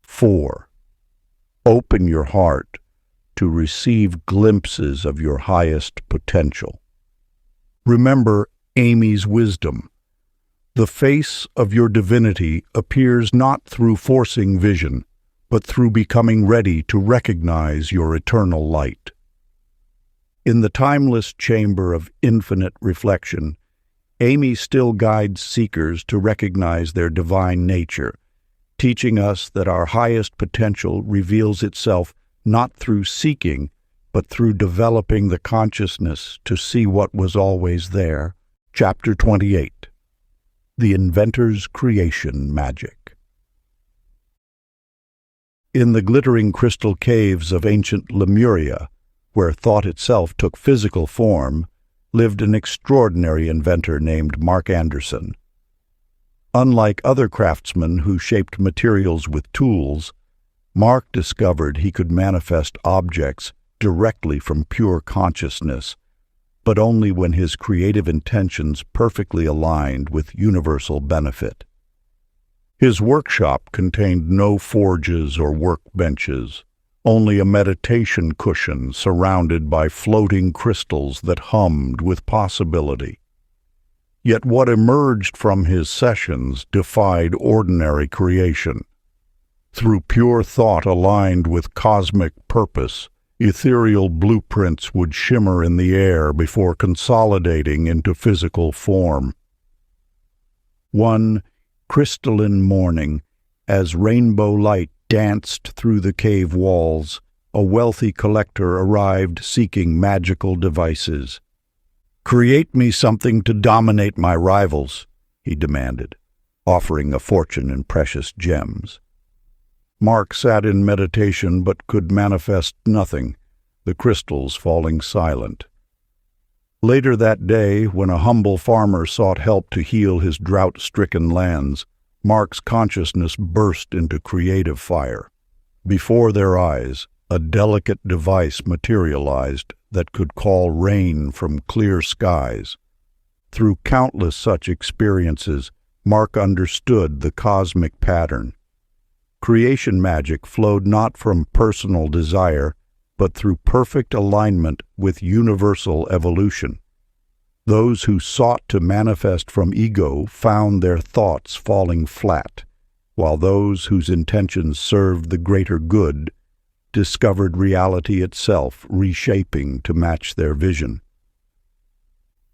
4. Open your heart to receive glimpses of your highest potential. Remember Amy's wisdom. The face of your divinity appears not through forcing vision, but through becoming ready to recognize your eternal light. In the timeless chamber of infinite reflection, Amy still guides seekers to recognize their divine nature, teaching us that our highest potential reveals itself not through seeking, but through developing the consciousness to see what was always there. Chapter 28. The Inventor's Creation Magic. In the glittering crystal caves of ancient Lemuria, where thought itself took physical form, lived an extraordinary inventor named Mark Anderson. Unlike other craftsmen who shaped materials with tools, Mark discovered he could manifest objects directly from pure consciousness, but only when his creative intentions perfectly aligned with universal benefit. His workshop contained no forges or workbenches, only a meditation cushion surrounded by floating crystals that hummed with possibility. Yet what emerged from his sessions defied ordinary creation. Through pure thought aligned with cosmic purpose, ethereal blueprints would shimmer in the air before consolidating into physical form. One crystalline morning, as rainbow light danced through the cave walls, a wealthy collector arrived seeking magical devices. "Create me something to dominate my rivals," he demanded, offering a fortune in precious gems. Mark sat in meditation but could manifest nothing, the crystals falling silent. Later that day, when a humble farmer sought help to heal his drought-stricken lands, Mark's consciousness burst into creative fire. Before their eyes, a delicate device materialized that could call rain from clear skies. Through countless such experiences, Mark understood the cosmic pattern. Creation magic flowed not from personal desire, but through perfect alignment with universal evolution. Those who sought to manifest from ego found their thoughts falling flat, while those whose intentions served the greater good discovered reality itself reshaping to match their vision.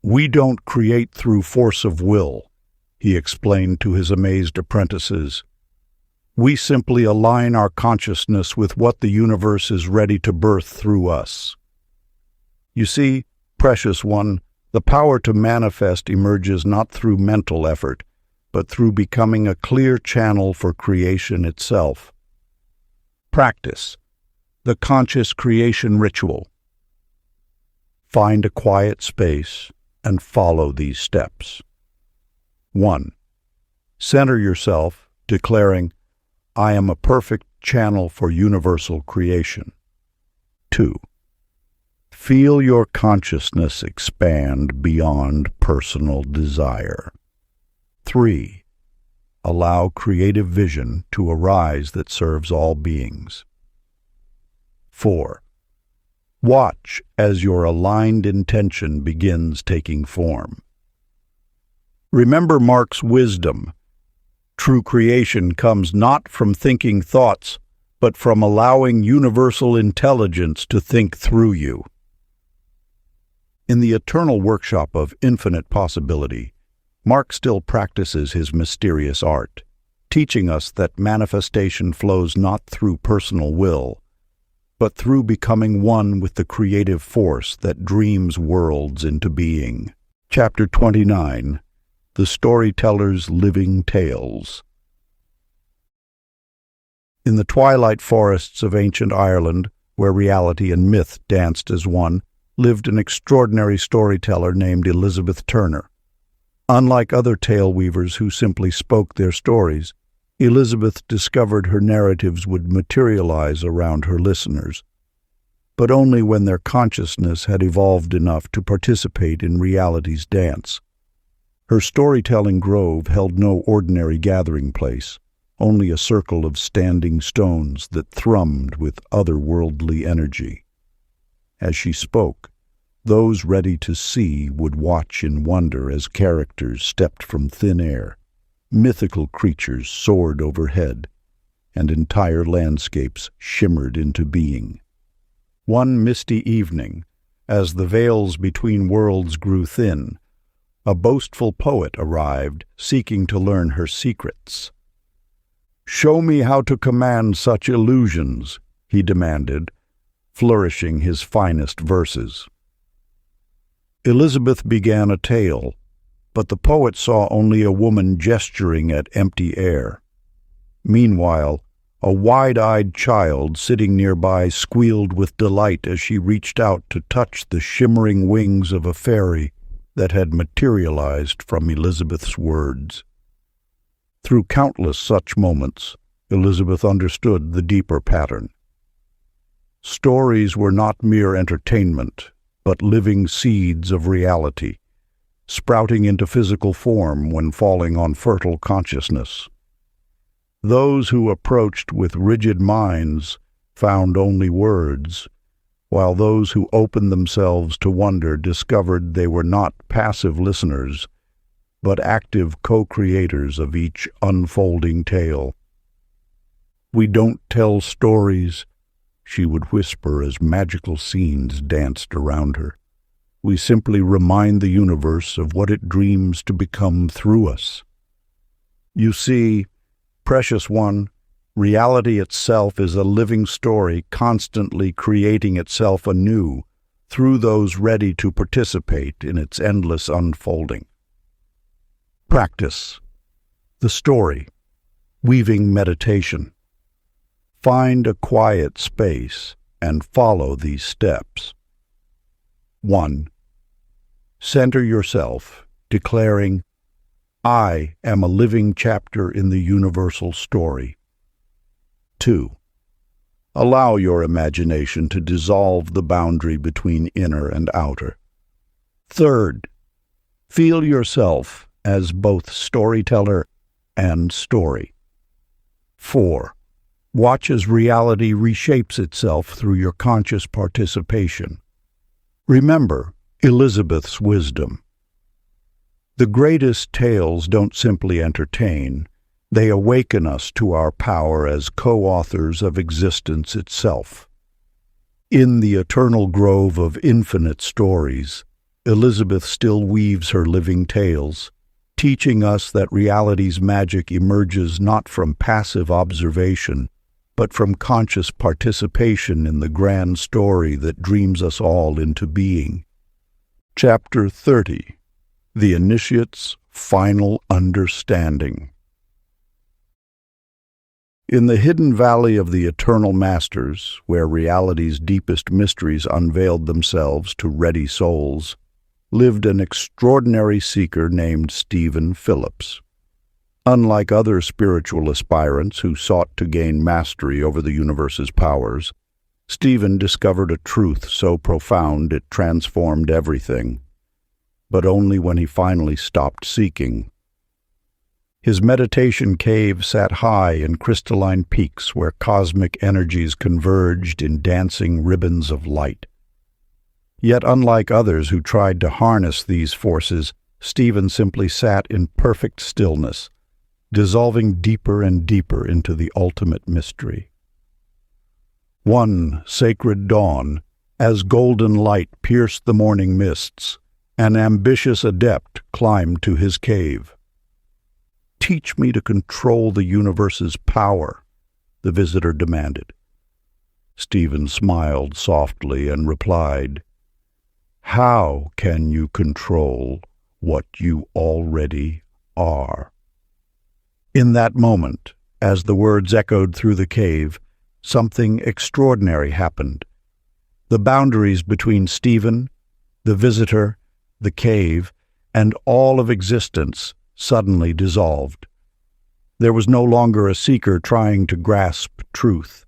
"We don't create through force of will," he explained to his amazed apprentices. "We simply align our consciousness with what the universe is ready to birth through us." You see, precious one, the power to manifest emerges not through mental effort, but through becoming a clear channel for creation itself. Practice the conscious creation ritual. Find a quiet space and follow these steps. 1. Center yourself, declaring, "I am a perfect channel for universal creation." 2. Feel your consciousness expand beyond personal desire. 3. Allow creative vision to arise that serves all beings. 4. Watch as your aligned intention begins taking form. Remember Mark's wisdom. True creation comes not from thinking thoughts, but from allowing universal intelligence to think through you. In the eternal workshop of infinite possibility, Mark still practices his mysterious art, teaching us that manifestation flows not through personal will, but through becoming one with the creative force that dreams worlds into being. Chapter 29, The Storyteller's Living Tales. In the twilight forests of ancient Ireland, where reality and myth danced as one, lived an extraordinary storyteller named Elizabeth Turner. Unlike other tale weavers who simply spoke their stories, Elizabeth discovered her narratives would materialize around her listeners, but only when their consciousness had evolved enough to participate in reality's dance. Her storytelling grove held no ordinary gathering place, only a circle of standing stones that thrummed with otherworldly energy. As she spoke, those ready to see would watch in wonder as characters stepped from thin air. Mythical creatures soared overhead, and entire landscapes shimmered into being. One misty evening, as the veils between worlds grew thin, a boastful poet arrived, seeking to learn her secrets. "Show me how to command such illusions," he demanded, flourishing his finest verses. Elizabeth began a tale, but the poet saw only a woman gesturing at empty air. Meanwhile, a wide-eyed child sitting nearby squealed with delight as she reached out to touch the shimmering wings of a fairy that had materialized from Elizabeth's words. Through countless such moments, Elizabeth understood the deeper pattern. Stories were not mere entertainment, but living seeds of reality, sprouting into physical form when falling on fertile consciousness. Those who approached with rigid minds found only words, while those who opened themselves to wonder discovered they were not passive listeners, but active co-creators of each unfolding tale. "We don't tell stories," she would whisper as magical scenes danced around her. "We simply remind the universe of what it dreams to become through us." You see, precious one, reality itself is a living story constantly creating itself anew through those ready to participate in its endless unfolding. Practice the story, weaving meditation. Find a quiet space and follow these steps. 1. Center yourself, declaring, "I am a living chapter in the universal story." 2. Allow your imagination to dissolve the boundary between inner and outer. Third, feel yourself as both storyteller and story. 4. Watch as reality reshapes itself through your conscious participation. Remember Elizabeth's wisdom. The greatest tales don't simply entertain, they awaken us to our power as co-authors of existence itself. In the eternal grove of infinite stories, Elizabeth still weaves her living tales, teaching us that reality's magic emerges not from passive observation, but from conscious participation in the grand story that dreams us all into being. Chapter 30. The Initiate's Final Understanding. In the hidden valley of the Eternal Masters, where reality's deepest mysteries unveiled themselves to ready souls, lived an extraordinary seeker named Stephen Phillips. Unlike other spiritual aspirants who sought to gain mastery over the universe's powers, Stephen discovered a truth so profound it transformed everything, but only when he finally stopped seeking. His meditation cave sat high in crystalline peaks where cosmic energies converged in dancing ribbons of light. Yet unlike others who tried to harness these forces, Stephen simply sat in perfect stillness, dissolving deeper and deeper into the ultimate mystery. One sacred dawn, as golden light pierced the morning mists, an ambitious adept climbed to his cave. "Teach me to control the universe's power," the visitor demanded. Stephen smiled softly and replied, "How can you control what you already are?" In that moment, as the words echoed through the cave, something extraordinary happened. The boundaries between Stephen, the visitor, the cave, and all of existence suddenly dissolved. There was no longer a seeker trying to grasp truth.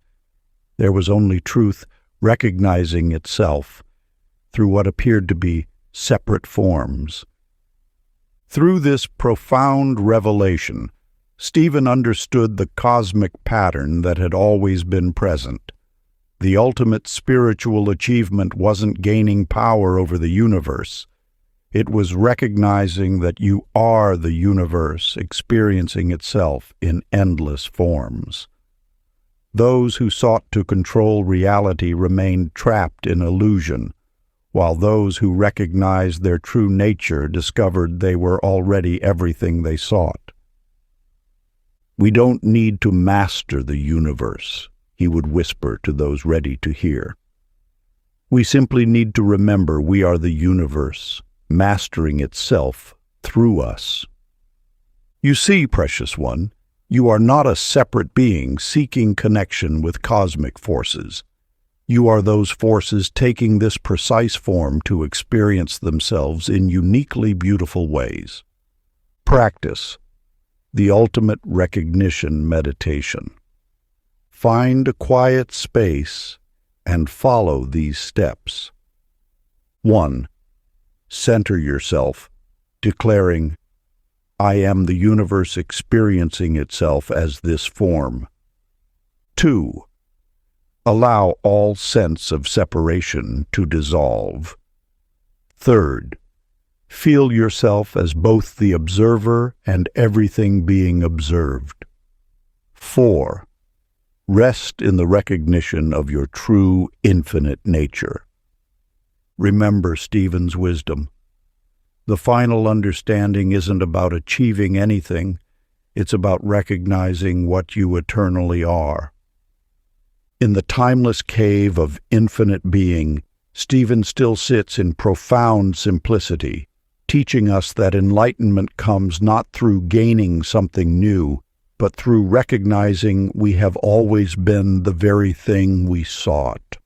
There was only truth recognizing itself through what appeared to be separate forms. Through this profound revelation, Stephen understood the cosmic pattern that had always been present. The ultimate spiritual achievement wasn't gaining power over the universe. It was recognizing that you are the universe experiencing itself in endless forms. Those who sought to control reality remained trapped in illusion, while those who recognized their true nature discovered they were already everything they sought. "We don't need to master the universe," he would whisper to those ready to hear. "We simply need to remember we are the universe, mastering itself through us." You see, precious one, you are not a separate being seeking connection with cosmic forces. You are those forces taking this precise form to experience themselves in uniquely beautiful ways. Practice the ultimate recognition meditation. Find a quiet space and follow these steps. 1. Center yourself, declaring, "I am the universe experiencing itself as this form." 2. Allow all sense of separation to dissolve. 3. Feel yourself as both the observer and everything being observed. 4. Rest in the recognition of your true infinite nature. Remember Stephen's wisdom. The final understanding isn't about achieving anything, it's about recognizing what you eternally are. In the timeless cave of infinite being, Stephen still sits in profound simplicity, teaching us that enlightenment comes not through gaining something new, but through recognizing we have always been the very thing we sought.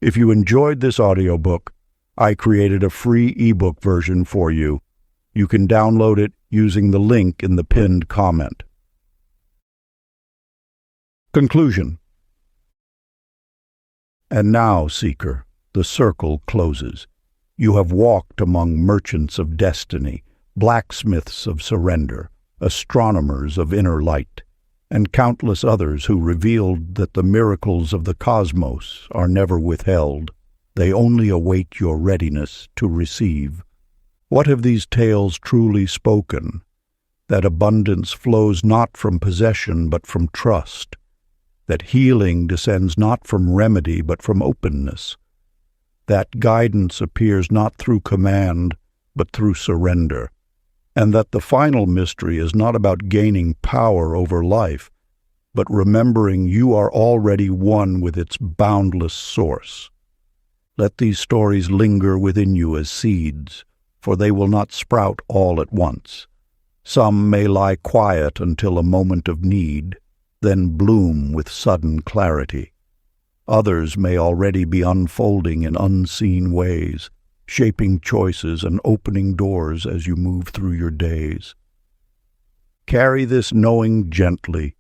If you enjoyed this audiobook, I created a free ebook version for you. You can download it using the link in the pinned comment. Conclusion. And now, seeker, the circle closes. You have walked among merchants of destiny, blacksmiths of surrender, astronomers of inner light, and countless others who revealed that the miracles of the cosmos are never withheld. They only await your readiness to receive. What have these tales truly spoken? That abundance flows not from possession but from trust, that healing descends not from remedy but from openness, that guidance appears not through command but through surrender, and that the final mystery is not about gaining power over life, but remembering you are already one with its boundless source. Let these stories linger within you as seeds, for they will not sprout all at once. Some may lie quiet until a moment of need, then bloom with sudden clarity. Others may already be unfolding in unseen ways, shaping choices and opening doors as you move through your days. Carry this knowing gently.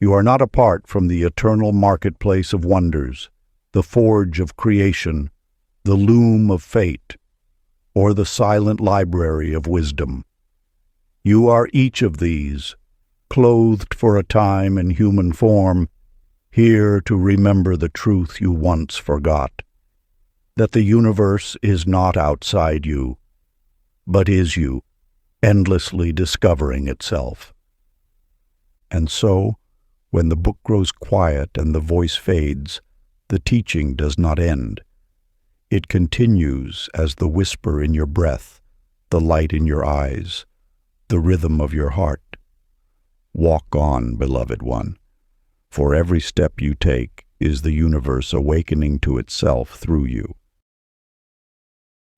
You are not apart from the eternal marketplace of wonders, the forge of creation, the loom of fate, or the silent library of wisdom. You are each of these, clothed for a time in human form, here to remember the truth you once forgot, that the universe is not outside you, but is you, endlessly discovering itself. And so, when the book grows quiet and the voice fades, the teaching does not end. It continues as the whisper in your breath, the light in your eyes, the rhythm of your heart. Walk on, beloved one, for every step you take is the universe awakening to itself through you.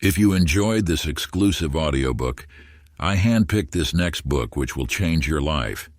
If you enjoyed this exclusive audiobook, I handpicked this next book which will change your life.